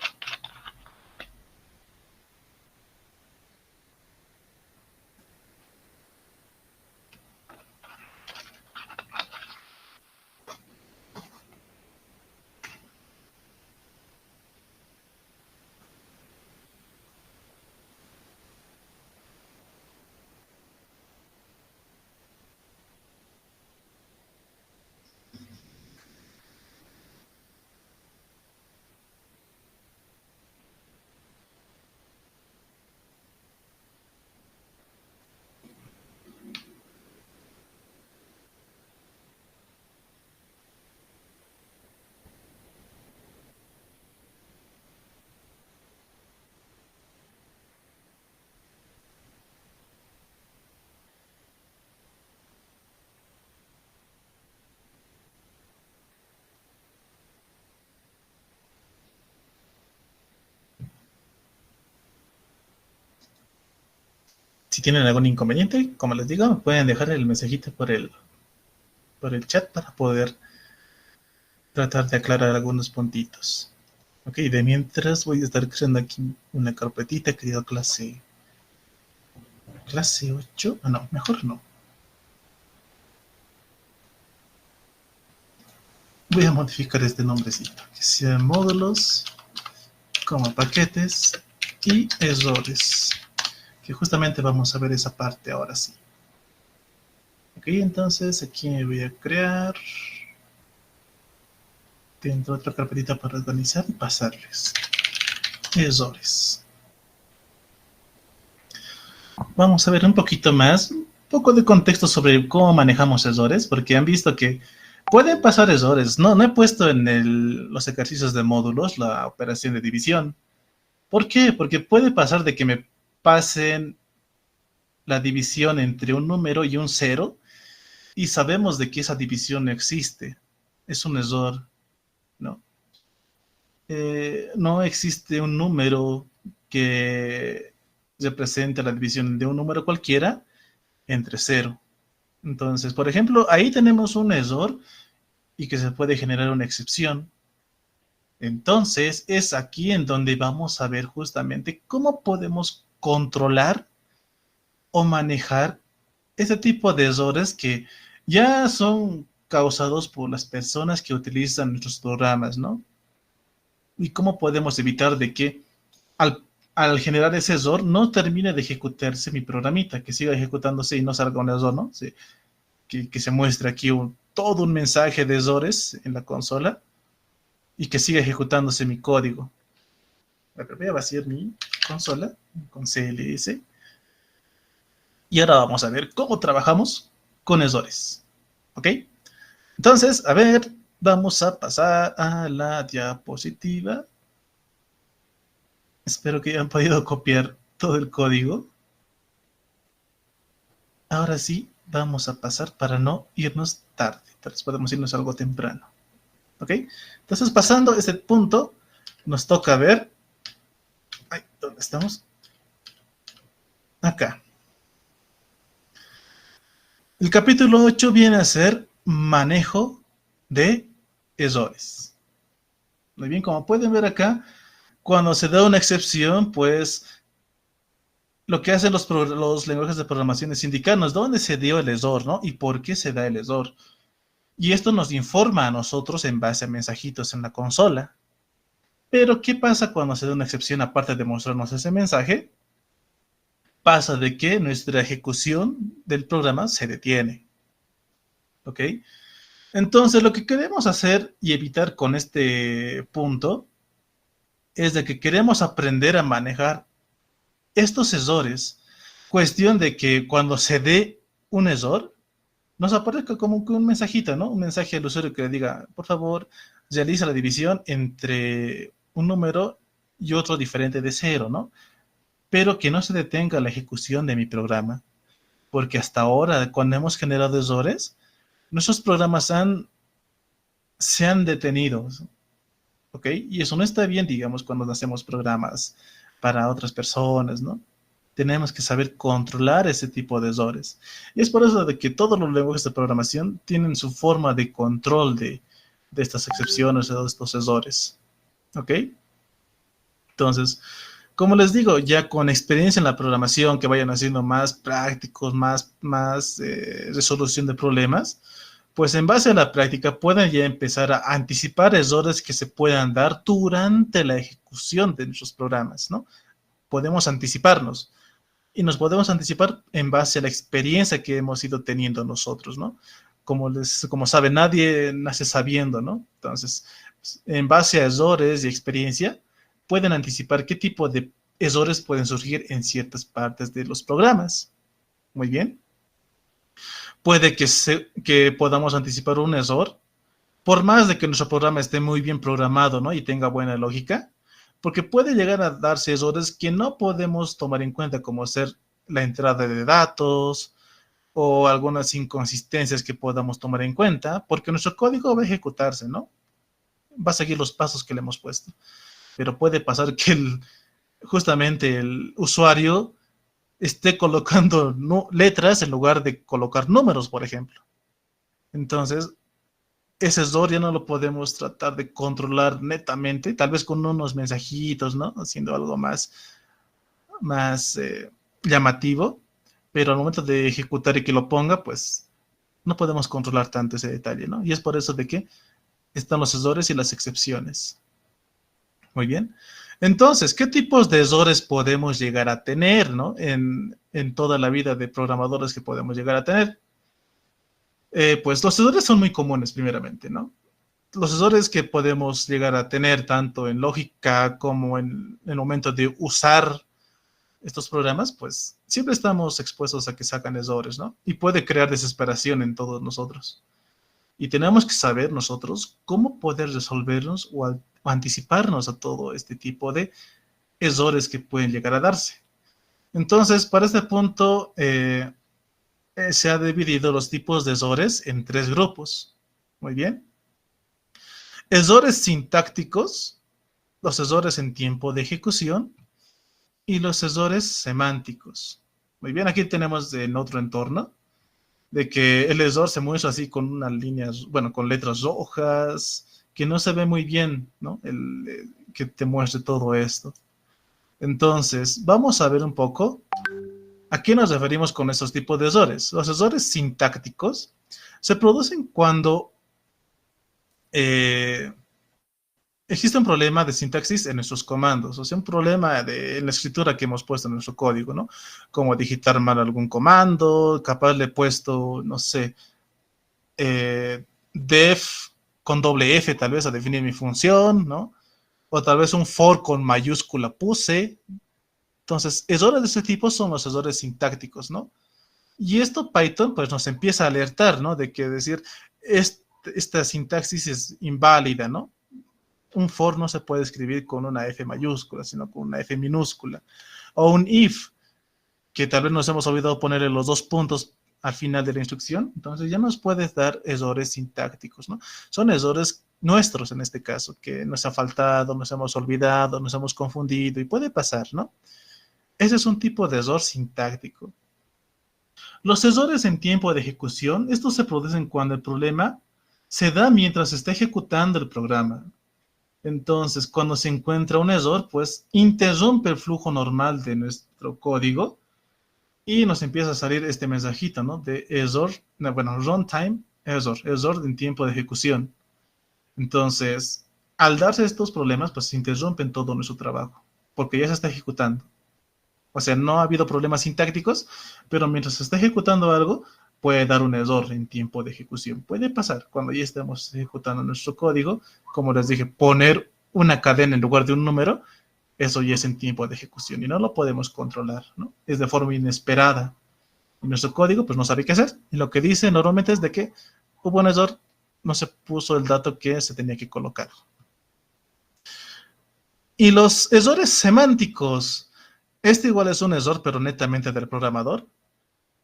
Speaker 1: Si tienen algún inconveniente, como les digo, me pueden dejar el mensajito por el chat para poder tratar de aclarar algunos puntitos. Ok, de mientras voy a estar creando aquí una carpetita que diga clase 8. Ah, no, mejor no. Voy a modificar este nombrecito, que sea módulos, como paquetes y errores, que justamente vamos a ver esa parte ahora sí. Ok, entonces aquí me voy a crear dentro de otra carpetita para organizar y pasarles errores. Vamos a ver un poquito más, un poco de contexto sobre cómo manejamos errores, porque han visto que pueden pasar errores. No he puesto en los ejercicios de módulos la operación de división. ¿Por qué? Porque puede pasar de que me pasen la división entre un número y un cero y sabemos de que esa división no existe. Es un error, ¿no? No existe un número que represente la división de un número cualquiera entre cero. Entonces, por ejemplo, ahí tenemos un error y que se puede generar una excepción. Entonces, es aquí en donde vamos a ver justamente cómo podemos controlar o manejar ese tipo de errores que ya son causados por las personas que utilizan nuestros programas, ¿no? Y cómo podemos evitar de que al generar ese error no termine de ejecutarse mi programita, que siga ejecutándose y no salga un error, ¿no? Sí, que se muestre aquí todo un mensaje de errores en la consola y que siga ejecutándose mi código. Voy a vaciar mi consola con CLS y ahora vamos a ver cómo trabajamos con errores. ¿Ok? Entonces, a ver, vamos a pasar a la diapositiva. Espero que hayan podido copiar todo el código. Ahora sí, vamos a pasar para no irnos tarde. Tal vez podemos irnos algo temprano. ¿Ok? Entonces, pasando este punto, nos toca ver. Ay, ¿dónde estamos? Acá. El capítulo 8 viene a ser manejo de errores. Muy bien, como pueden ver acá, cuando se da una excepción, pues lo que hacen los lenguajes de programación es indicarnos dónde se dio el error, ¿no? Y por qué se da el error. Y esto nos informa a nosotros en base a mensajitos en la consola. Pero, ¿qué pasa cuando se da una excepción aparte de mostrarnos ese mensaje? Pasa de que nuestra ejecución del programa se detiene. ¿Ok? Entonces, lo que queremos hacer y evitar con este punto es de que queremos aprender a manejar estos errores. Cuestión de que cuando se dé un error, nos aparezca como que un mensajito, ¿no? Un mensaje al usuario que le diga, por favor, realiza la división entre un número y otro diferente de cero, ¿no? Pero que no se detenga la ejecución de mi programa. Porque hasta ahora, cuando hemos generado errores, nuestros programas se han detenido, ¿ok? Y eso no está bien, digamos, cuando hacemos programas para otras personas, ¿no? Tenemos que saber controlar ese tipo de errores. Y es por eso de que todos los lenguajes de programación tienen su forma de control de estas excepciones o de estos errores, ¿ok? Entonces, como les digo, ya con experiencia en la programación, que vayan haciendo más prácticos, más resolución de problemas, pues en base a la práctica pueden ya empezar a anticipar errores que se puedan dar durante la ejecución de nuestros programas, ¿no? Podemos anticiparnos y nos podemos anticipar en base a la experiencia que hemos ido teniendo nosotros, ¿no? Como sabe, nadie nace sabiendo, ¿no? Entonces, en base a errores y experiencia, pueden anticipar qué tipo de errores pueden surgir en ciertas partes de los programas. Muy bien. Puede que podamos anticipar un error, por más de que nuestro programa esté muy bien programado, ¿no? Y tenga buena lógica, porque puede llegar a darse errores que no podemos tomar en cuenta, como ser la entrada de datos o algunas inconsistencias que podamos tomar en cuenta, porque nuestro código va a ejecutarse, ¿no? Va a seguir los pasos que le hemos puesto. Pero puede pasar que justamente el usuario esté colocando letras en lugar de colocar números, por ejemplo. Entonces, ese error ya no lo podemos tratar de controlar netamente, tal vez con unos mensajitos, ¿no? Haciendo algo más llamativo, pero al momento de ejecutar y que lo ponga, pues no podemos controlar tanto ese detalle, ¿no? Y es por eso de que están los errores y las excepciones. Muy bien. Entonces, ¿qué tipos de errores podemos llegar a tener, ¿no? En toda la vida de programadores que podemos llegar a tener. Pues los errores son muy comunes, primeramente, ¿no? Los errores que podemos llegar a tener tanto en lógica como en el momento de usar estos programas, pues siempre estamos expuestos a que sacan errores, ¿no? Y puede crear desesperación en todos nosotros. Y tenemos que saber nosotros cómo poder resolverlos o anticiparnos a todo este tipo de errores que pueden llegar a darse. Entonces, para este punto, se ha dividido los tipos de errores en tres grupos. Muy bien. Errores sintácticos, los errores en tiempo de ejecución y los errores semánticos. Muy bien, aquí tenemos en otro entorno de que el error se muestra así con unas líneas, bueno, con letras rojas, que no se ve muy bien, ¿no? Que te muestre todo esto. Entonces, vamos a ver un poco a qué nos referimos con estos tipos de errores. Los errores sintácticos se producen cuando existe un problema de sintaxis en nuestros comandos, o sea, un problema en la escritura que hemos puesto en nuestro código, ¿no? Como digitar mal algún comando, capaz le he puesto, no sé, def con doble F tal vez a definir mi función, ¿no? O tal vez un for con mayúscula puse. Entonces, errores de este tipo son los errores sintácticos, ¿no? Y esto Python pues nos empieza a alertar, ¿no? De que decir, esta sintaxis es inválida, ¿no? Un for no se puede escribir con una F mayúscula, sino con una F minúscula. O un if, que tal vez nos hemos olvidado ponerle los dos puntos al final de la instrucción. Entonces ya nos puedes dar errores sintácticos, ¿no? Son errores nuestros en este caso, que nos ha faltado, nos hemos olvidado, nos hemos confundido y puede pasar, ¿no? Ese es un tipo de error sintáctico. Los errores en tiempo de ejecución, estos se producen cuando el problema se da mientras se está ejecutando el programa. Entonces, cuando se encuentra un error, pues interrumpe el flujo normal de nuestro código y nos empieza a salir este mensajito, ¿no? De error, bueno, runtime error, error en tiempo de ejecución. Entonces, al darse estos problemas, pues se interrumpen todo nuestro trabajo, porque ya se está ejecutando. O sea, no ha habido problemas sintácticos, pero mientras se está ejecutando algo, puede dar un error en tiempo de ejecución. Puede pasar cuando ya estemos ejecutando nuestro código. Como les dije, poner una cadena en lugar de un número, eso ya es en tiempo de ejecución y no lo podemos controlar, ¿no? Es de forma inesperada. Y nuestro código, pues no sabe qué hacer. Y lo que dice normalmente es de que hubo un error, no se puso el dato que se tenía que colocar. Y los errores semánticos, este igual es un error, pero netamente del programador.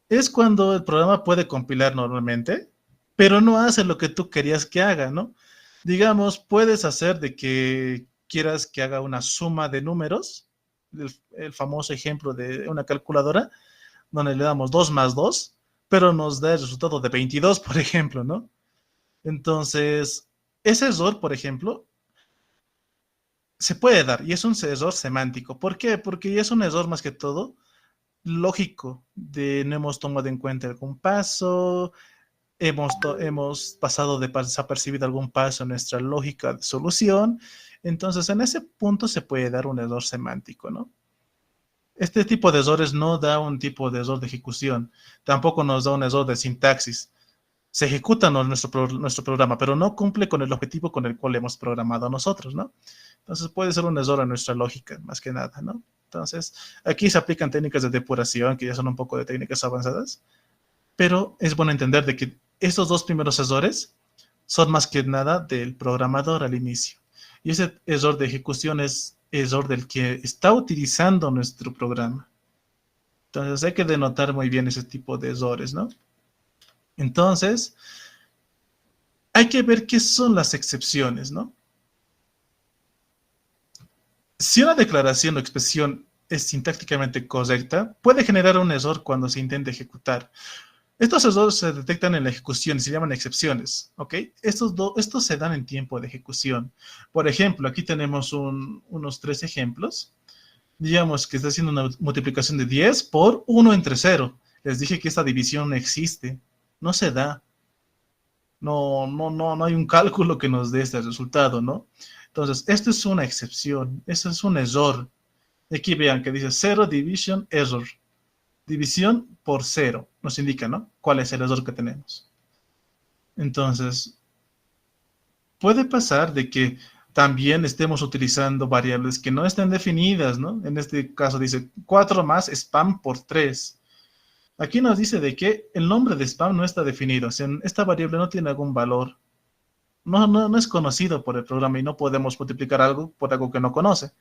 Speaker 1: Es cuando el programa puede compilar normalmente, pero no hace lo que tú querías que haga, ¿no? Digamos, puedes hacer de que quieras que haga una suma de números, el famoso ejemplo de una calculadora, donde le damos 2 más 2, pero nos da el resultado de 22, por ejemplo, ¿no? Entonces, ese error, por ejemplo, se puede dar y es un error semántico. ¿Por qué? Porque es un error más que todo lógico, de no hemos tomado en cuenta algún paso, hemos pasado de desapercibido algún paso en nuestra lógica de solución. Entonces, en ese punto se puede dar un error semántico, ¿no? Este tipo de errores no da un tipo de error de ejecución, tampoco nos da un error de sintaxis. Se ejecuta nuestro programa, pero no cumple con el objetivo con el cual hemos programado nosotros, ¿no? Entonces puede ser un error en nuestra lógica, más que nada, ¿no? Entonces, aquí se aplican técnicas de depuración, que ya son un poco de técnicas avanzadas, pero es bueno entender de que estos dos primeros errores son más que nada del programador al inicio. Y ese error de ejecución es error del que está utilizando nuestro programa. Entonces hay que denotar muy bien ese tipo de errores, ¿no? Entonces, hay que ver qué son las excepciones, ¿no? Si una declaración o expresión es sintácticamente correcta, puede generar un error cuando se intenta ejecutar. Estos errores se detectan en la ejecución y se llaman excepciones, ¿ok? Estos se dan en tiempo de ejecución. Por ejemplo, aquí tenemos unos 3 ejemplos. Digamos que está haciendo una multiplicación de 10 por 1 entre 0. Les dije que esta división no existe, no se da. No hay un cálculo que nos dé este resultado, ¿no? Entonces, esto es una excepción, eso es un error. Aquí vean que dice 0 division error. División por 0 nos indica, ¿no? ¿Cuál es el error que tenemos? Entonces, puede pasar de que también estemos utilizando variables que no estén definidas, ¿no? En este caso dice 4 más spam por 3. Aquí nos dice de que el nombre de spam no está definido, o sea, esta variable no tiene algún valor. No es conocido por el programa y no podemos multiplicar algo por algo que no conoce.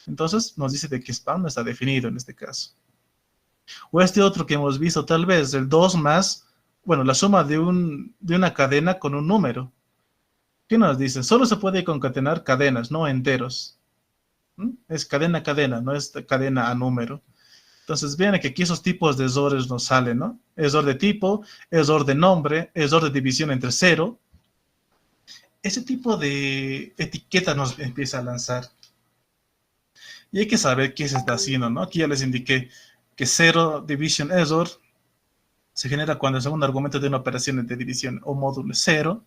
Speaker 1: Entonces nos dice de que spam no está definido en este caso. O este otro que hemos visto tal vez, el 2 más, bueno, la suma de una cadena con un número. ¿Qué nos dice? Solo se puede concatenar cadenas, no enteros. Es cadena a cadena, no es cadena a número. Entonces, vean que aquí esos tipos de errores nos salen, ¿no? Error de tipo, error de nombre, error de división entre 0. Ese tipo de etiqueta nos empieza a lanzar. Y hay que saber qué se está haciendo, ¿no? Aquí ya les indiqué que 0 division error se genera cuando el segundo argumento de una operación de división o módulo es 0.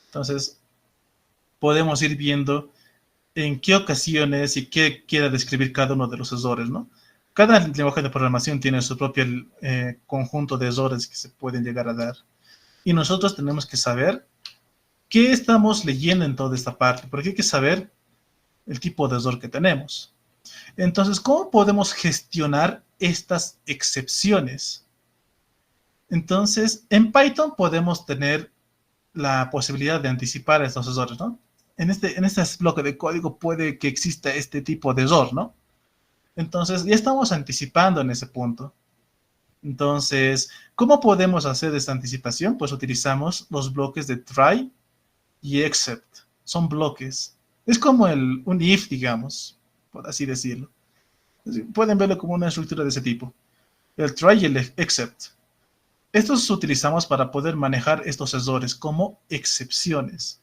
Speaker 1: Entonces, podemos ir viendo en qué ocasiones y qué quiere describir cada uno de los errores, ¿no? Cada lenguaje de programación tiene su propio conjunto de errores que se pueden llegar a dar. Y nosotros tenemos que saber qué estamos leyendo en toda esta parte, porque hay que saber el tipo de error que tenemos. Entonces, ¿cómo podemos gestionar estas excepciones? Entonces, en Python podemos tener la posibilidad de anticipar estos errores, ¿no? En este bloque de código puede que exista este tipo de error, ¿no? Entonces, ya estamos anticipando en ese punto. Entonces, ¿cómo podemos hacer esta anticipación? Pues utilizamos los bloques de try y except. son bloques. Es como un if, digamos, por así decirlo. Pueden verlo como una estructura de ese tipo. El try y el except. Estos utilizamos para poder manejar estos errores como excepciones.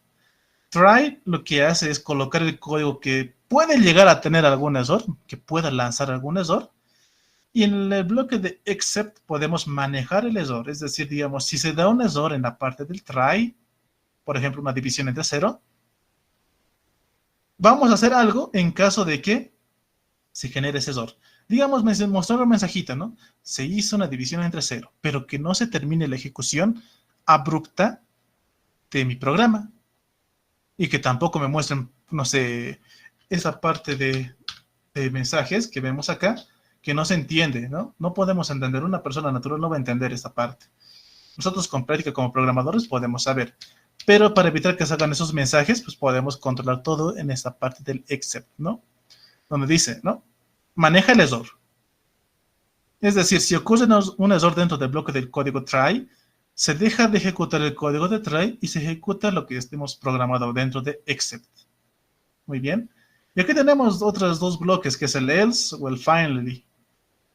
Speaker 1: Try lo que hace es colocar el código que puede llegar a tener algún error, que pueda lanzar algún error. Y en el bloque de except podemos manejar el error. Es decir, digamos, si se da un error en la parte del try, por ejemplo, una división entre 0, vamos a hacer algo en caso de que se genere ese error. Digamos, me mostró un mensajito, ¿no? Se hizo una división entre 0, pero que no se termine la ejecución abrupta de mi programa. Y que tampoco me muestren, no sé, esa parte de mensajes que vemos acá, que no se entiende, ¿no? No podemos entender, una persona natural no va a entender esta parte. Nosotros con práctica como programadores podemos saber, pero para evitar que salgan esos mensajes, pues podemos controlar todo en esta parte del except, ¿no? Donde dice, ¿no? Maneja el error. Es decir, si ocurre un error dentro del bloque del código try, se deja de ejecutar el código de try y se ejecuta lo que estemos programado dentro de except. Muy bien. Y aquí tenemos otros dos bloques, que es el else o el finally.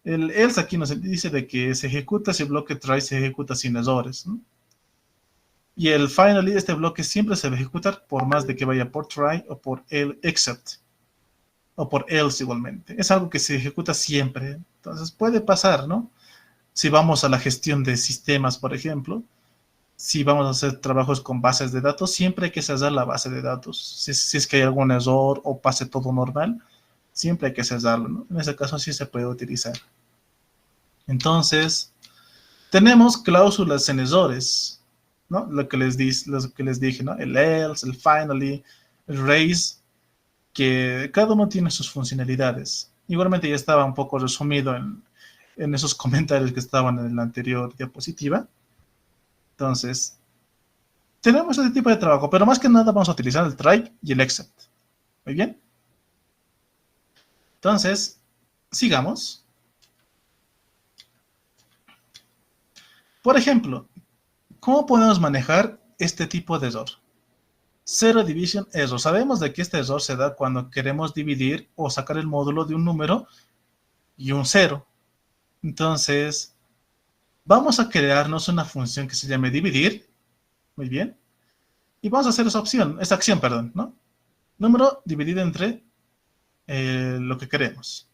Speaker 1: El else aquí nos dice de que se ejecuta si el bloque try se ejecuta sin errores, ¿no? Y el finally, este bloque siempre se va a ejecutar por más de que vaya por try o por el except. O por else igualmente. Es algo que se ejecuta siempre. Entonces puede pasar, ¿no? Si vamos a la gestión de sistemas, por ejemplo, si vamos a hacer trabajos con bases de datos, siempre hay que cerrar la base de datos. Si es que hay algún error o pase todo normal, siempre hay que cerrarlo, ¿no? En ese caso sí se puede utilizar. Entonces, tenemos cláusulas en errores, ¿no? Lo que les dije, ¿no? El else, el finally, el raise, que cada uno tiene sus funcionalidades. Igualmente ya estaba un poco resumido en esos comentarios que estaban en la anterior diapositiva. Entonces, tenemos este tipo de trabajo, pero más que nada vamos a utilizar el try y el except. Muy bien. Entonces, sigamos. Por ejemplo, ¿cómo podemos manejar este tipo de error? Zero division error. Sabemos de que este error se da cuando queremos dividir o sacar el módulo de un número y un 0. Entonces, vamos a crearnos una función que se llame dividir. Muy bien. Y vamos a hacer esa acción, ¿no? Número dividido entre lo que queremos.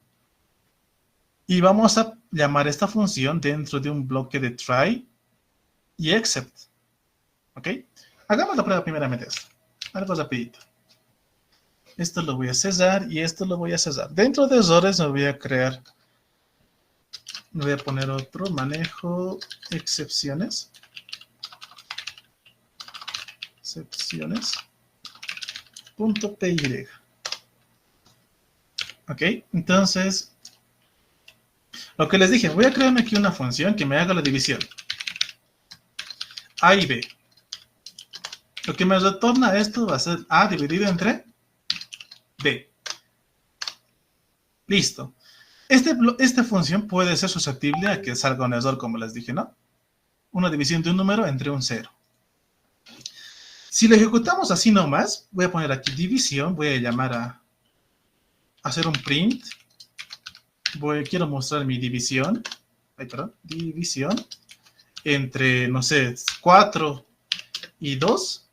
Speaker 1: Y vamos a llamar esta función dentro de un bloque de try y except. ¿Ok? Hagamos la prueba primeramente esto. Algo rapidito. Esto lo voy a cerrar y esto lo voy a cerrar. Dentro de errores me voy a poner otro, manejo excepciones. Excepciones.py. Ok, entonces, lo que les dije, voy a crear aquí una función que me haga la división. A y B. Lo que me retorna esto va a ser A dividido entre B. Listo. Esta función puede ser susceptible a que salga un error, como les dije, ¿no? Una división de un número entre un 0. Si lo ejecutamos así nomás, voy a poner aquí división, voy a llamar a hacer un print. Quiero mostrar mi división. División entre, no sé, 4 y 2.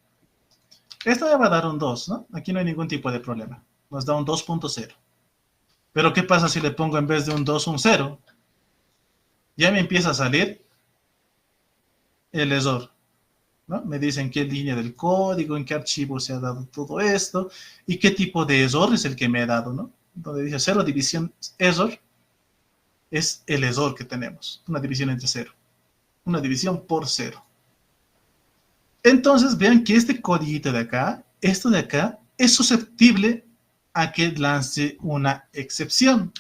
Speaker 1: Esto me va a dar un 2, ¿no? Aquí no hay ningún tipo de problema. Nos da un 2.0. Pero ¿qué pasa si le pongo en vez de un 2 un 0? Ya me empieza a salir el error, ¿no? Me dicen qué línea del código, en qué archivo se ha dado todo esto y qué tipo de error es el que me ha dado, ¿no? Donde dice 0 división error, es el error que tenemos, una división entre 0, una división por 0. Entonces vean que este codiguito de acá, esto de acá, es susceptible a que lance una excepción,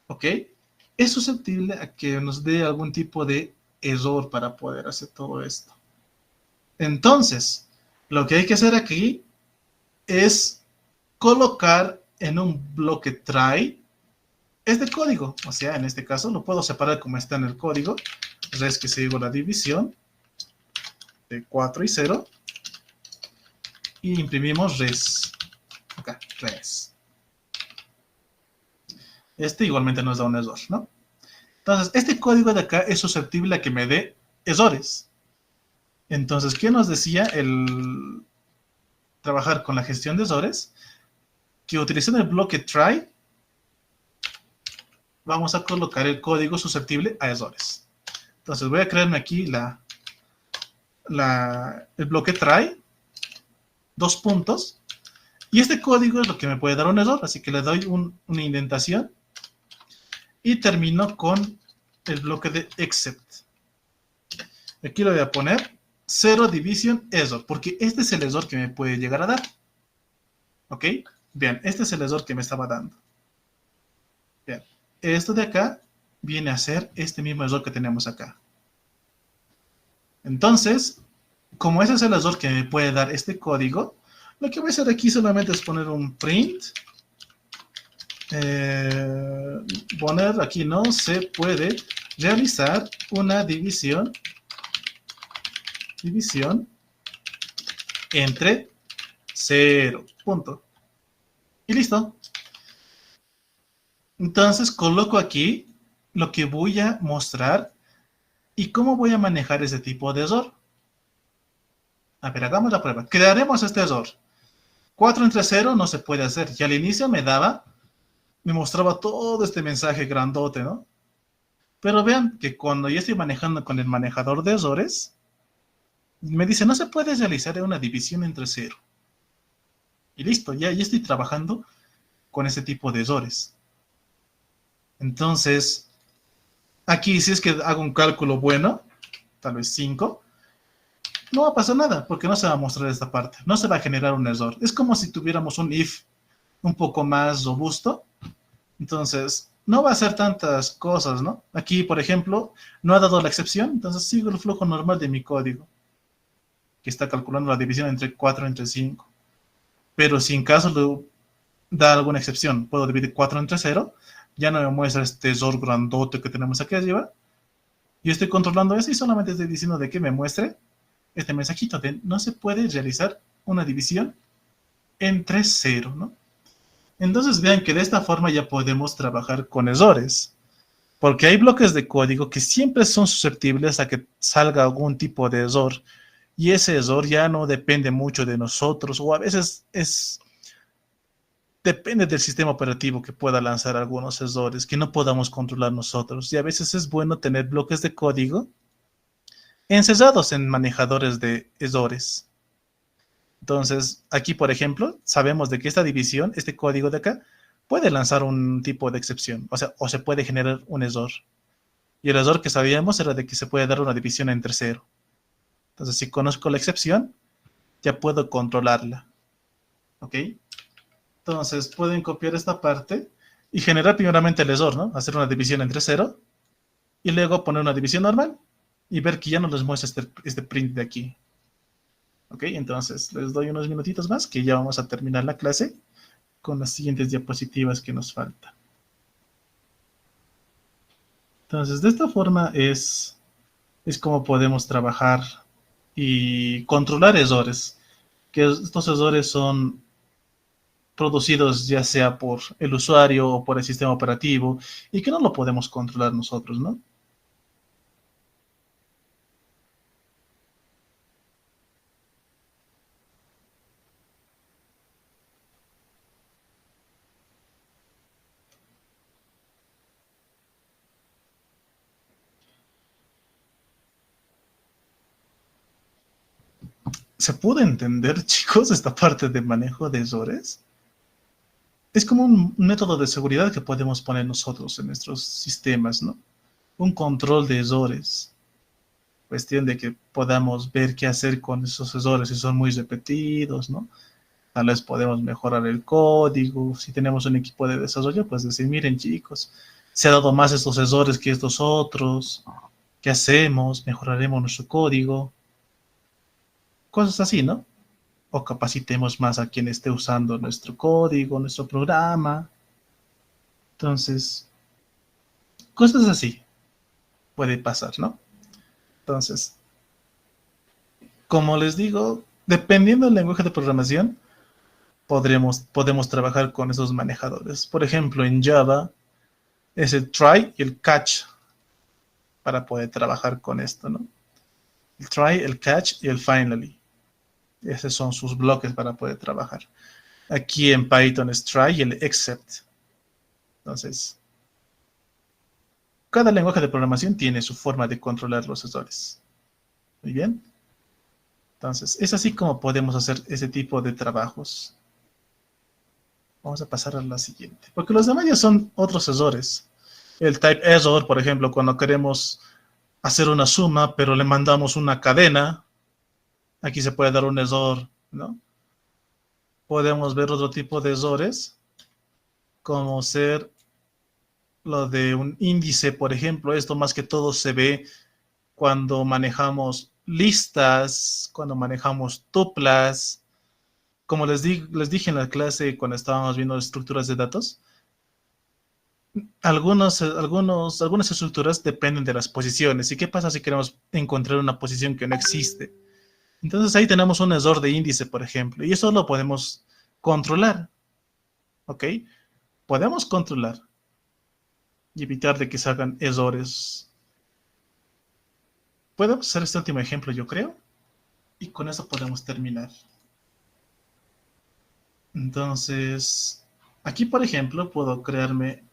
Speaker 1: ¿ok? Es susceptible a que nos dé algún tipo de error para poder hacer todo esto. Entonces, lo que hay que hacer aquí es colocar en un bloque try este código. O sea, en este caso lo puedo separar como está en el código. Res que se digo la división de 4 y 0. y imprimimos res. Acá, res. Este igualmente nos da un error, ¿no? Entonces, este código de acá es susceptible a que me dé errores. Entonces, ¿qué nos decía el trabajar con la gestión de errores? Que utilizando el bloque try, vamos a colocar el código susceptible a errores. Entonces, voy a crearme aquí el bloque try, dos puntos, y este código es lo que me puede dar un error, así que le doy una indentación y termino con el bloque de except. Aquí le voy a poner 0 division error, porque este es el error que me puede llegar a dar. ¿Ok? Bien, este es el error que me estaba dando. Bien, esto de acá viene a ser este mismo error que tenemos acá. Entonces, como ese es el error que me puede dar este código, lo que voy a hacer aquí solamente es poner un print. Poner aquí no se puede realizar una división entre 0, punto. Y listo. Entonces coloco aquí lo que voy a mostrar y cómo voy a manejar ese tipo de error. A ver, hagamos la prueba. Crearemos este error. 4 entre 0 no se puede hacer. Y al inicio me mostraba todo este mensaje grandote, ¿no? Pero vean que cuando yo estoy manejando con el manejador de errores, me dice, no se puede realizar una división entre 0. Y listo, ya estoy trabajando con ese tipo de errores. Entonces, aquí si es que hago un cálculo bueno, tal vez 5, no va a pasar nada, porque no se va a mostrar esta parte, no se va a generar un error. Es como si tuviéramos un if un poco más robusto, entonces no va a hacer tantas cosas, ¿no? Aquí, por ejemplo, no ha dado la excepción, entonces sigo el flujo normal de mi código, que está calculando la división entre 4 entre 5. Pero si en caso da alguna excepción, puedo dividir 4 entre 0, ya no me muestra este error grandote que tenemos aquí arriba. Yo estoy controlando eso y solamente estoy diciendo de que me muestre este mensajito de no se puede realizar una división entre 0, ¿no? Entonces vean que de esta forma ya podemos trabajar con errores, porque hay bloques de código que siempre son susceptibles a que salga algún tipo de error, y ese error ya no depende mucho de nosotros, o a veces depende del sistema operativo que pueda lanzar algunos errores que no podamos controlar nosotros, y a veces es bueno tener bloques de código encerrados en manejadores de errores. Entonces, aquí, por ejemplo, sabemos de que esta división, este código de acá, puede lanzar un tipo de excepción, o sea, o se puede generar un error. Y el error que sabíamos era de que se puede dar una división entre 0. Entonces, si conozco la excepción, ya puedo controlarla. ¿Ok? Entonces, pueden copiar esta parte y generar primeramente el error, ¿no? Hacer una división entre 0 y luego poner una división normal y ver que ya no les muestra este print de aquí. ¿Ok? Entonces, les doy unos minutitos más que ya vamos a terminar la clase con las siguientes diapositivas que nos faltan. Entonces, de esta forma es como podemos trabajar y controlar errores, que estos errores son producidos ya sea por el usuario o por el sistema operativo y que no lo podemos controlar nosotros, ¿no? ¿Se puede entender, chicos, esta parte de manejo de errores? Es como un método de seguridad que podemos poner nosotros en nuestros sistemas, ¿no? Un control de errores. Cuestión de que podamos ver qué hacer con esos errores si son muy repetidos, ¿no? Tal vez podemos mejorar el código. Si tenemos un equipo de desarrollo, pues decir, miren chicos, se ha dado más estos errores que estos otros. ¿Qué hacemos? Mejoraremos nuestro código. Cosas así, ¿no? O capacitemos más a quien esté usando nuestro código, nuestro programa. Entonces, cosas así puede pasar, ¿no? Entonces, como les digo, dependiendo del lenguaje de programación, podemos trabajar con esos manejadores. Por ejemplo, en Java es el try y el catch para poder trabajar con esto, ¿no? El try, el catch y el finally. Esos son sus bloques para poder trabajar. Aquí en Python es try y el except. Entonces, cada lenguaje de programación tiene su forma de controlar los errores. Muy bien. Entonces, es así como podemos hacer ese tipo de trabajos. Vamos a pasar a la siguiente. Porque los demás ya son otros errores. El type error, por ejemplo, cuando queremos hacer una suma, pero le mandamos una cadena, aquí se puede dar un error, ¿no? Podemos ver otro tipo de errores, como ser lo de un índice, por ejemplo. Esto más que todo se ve cuando manejamos listas, cuando manejamos tuplas. Como les dije en la clase cuando estábamos viendo estructuras de datos, algunas estructuras dependen de las posiciones. ¿Y qué pasa si queremos encontrar una posición que no existe? Entonces ahí tenemos un error de índice, por ejemplo, y eso lo podemos controlar, ¿ok? Podemos controlar y evitar de que salgan errores. Podemos hacer este último ejemplo, yo creo, y con eso podemos terminar. Entonces, aquí, por ejemplo, puedo crearme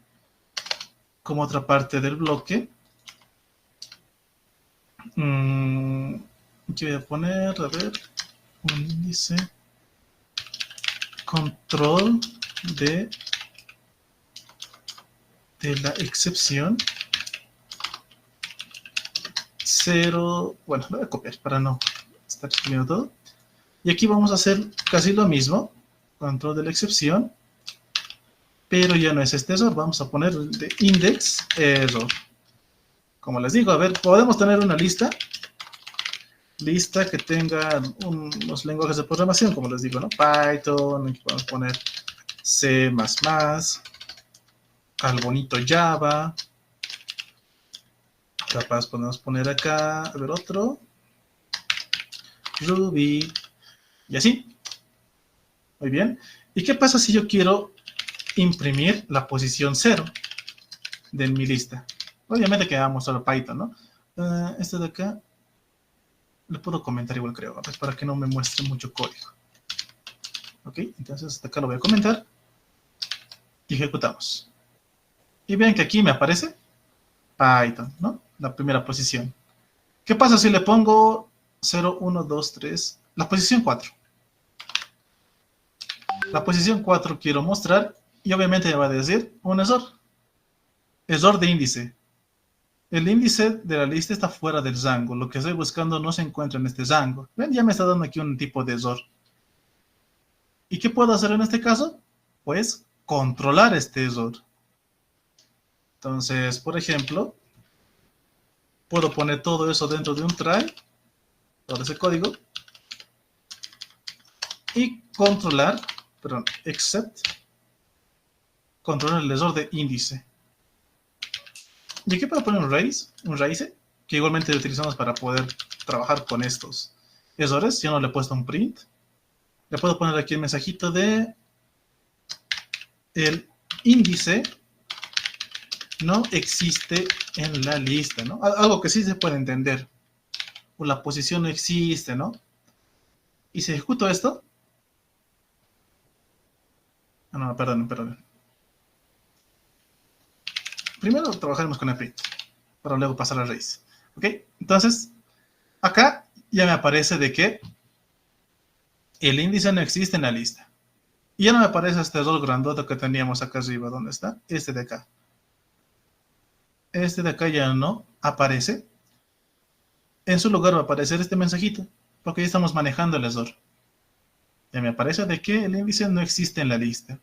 Speaker 1: como otra parte del bloque. Aquí voy a poner, a ver, un índice control de la excepción 0. Bueno, lo voy a copiar para no estar escribiendo todo. Y aquí vamos a hacer casi lo mismo, control de la excepción, pero ya no es este error, vamos a poner el de index error. Como les digo, a ver, podemos tener una lista que tenga unos lenguajes de programación, como les digo, ¿no? Python, aquí podemos poner C++, al bonito Java, capaz podemos poner acá, a ver, otro, Ruby, y así. Muy bien. ¿Y qué pasa si yo quiero imprimir la posición 0 de mi lista? Obviamente que hagamos solo Python, ¿no? Este de acá le puedo comentar igual, creo, pues para que no me muestre mucho código. Ok, entonces hasta acá lo voy a comentar y ejecutamos. Y vean que aquí me aparece Python, ¿no? La primera posición. ¿Qué pasa si le pongo 0, 1, 2, 3, la posición 4? La posición 4 quiero mostrar y obviamente me va a decir un error. Error de índice. El índice de la lista está fuera del rango. Lo que estoy buscando no se encuentra en este rango. ¿Ven? Ya me está dando aquí un tipo de error. ¿Y qué puedo hacer en este caso? Pues controlar este error. Entonces, por ejemplo, puedo poner todo eso dentro de un try, todo ese código, y controlar, perdón, except, controlar el error de índice. Y aquí puedo poner un raise, que igualmente utilizamos para poder trabajar con estos errores. Yo no le he puesto un print. Le puedo poner aquí el mensajito de el índice no existe en la lista, ¿no? Algo que sí se puede entender. O la posición no existe, ¿no? Y si ejecuto esto. Ah, no, perdón. Primero trabajaremos con el print, para luego pasar al raise. ¿Ok? Entonces, acá ya me aparece de que el índice no existe en la lista. Y ya no me aparece este error grandote que teníamos acá arriba. ¿Dónde está? Este de acá. Este de acá ya no aparece. En su lugar va a aparecer este mensajito, porque ya estamos manejando el error. Ya me aparece de que el índice no existe en la lista.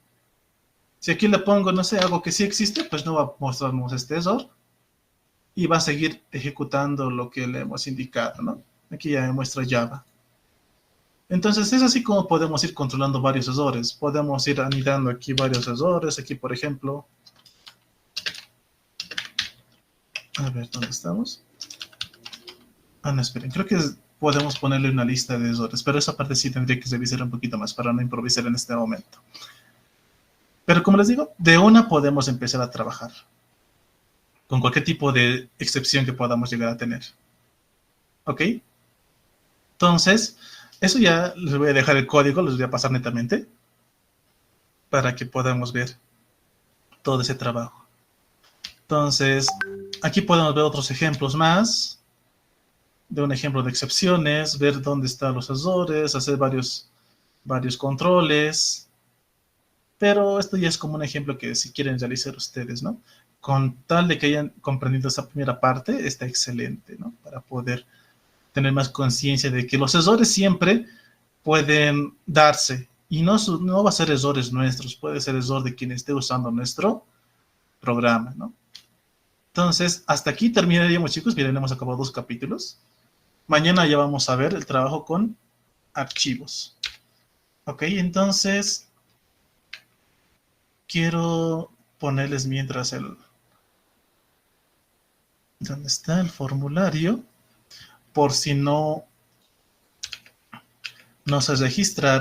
Speaker 1: Si aquí le pongo, no sé, algo que sí existe, pues no va a mostrarnos este error. Y va a seguir ejecutando lo que le hemos indicado, ¿no? Aquí ya me muestra Java. Entonces es así como podemos ir controlando varios errores. Podemos ir anidando aquí varios errores. Aquí, por ejemplo, a ver, ¿dónde estamos? Ah, no, esperen, creo que podemos ponerle una lista de errores, pero esa parte sí tendría que revisar un poquito más para no improvisar en este momento. Pero como les digo, de una podemos empezar a trabajar con cualquier tipo de excepción que podamos llegar a tener. ¿Ok? Entonces, eso ya les voy a dejar el código, les voy a pasar netamente para que podamos ver todo ese trabajo. Entonces, aquí podemos ver otros ejemplos más, de un ejemplo de excepciones, ver dónde están los errores, hacer varios controles, pero esto ya es como un ejemplo que si quieren realizar ustedes, ¿no? Con tal de que hayan comprendido esa primera parte, está excelente, ¿no? Para poder tener más conciencia de que los errores siempre pueden darse y no va a ser errores nuestros, puede ser error de quien esté usando nuestro programa, ¿no? Entonces, hasta aquí terminaríamos, chicos. Miren, hemos acabado 2 capítulos. Mañana ya vamos a ver el trabajo con archivos. Ok, entonces quiero ponerles mientras ¿dónde está el formulario? Por si no se registraron.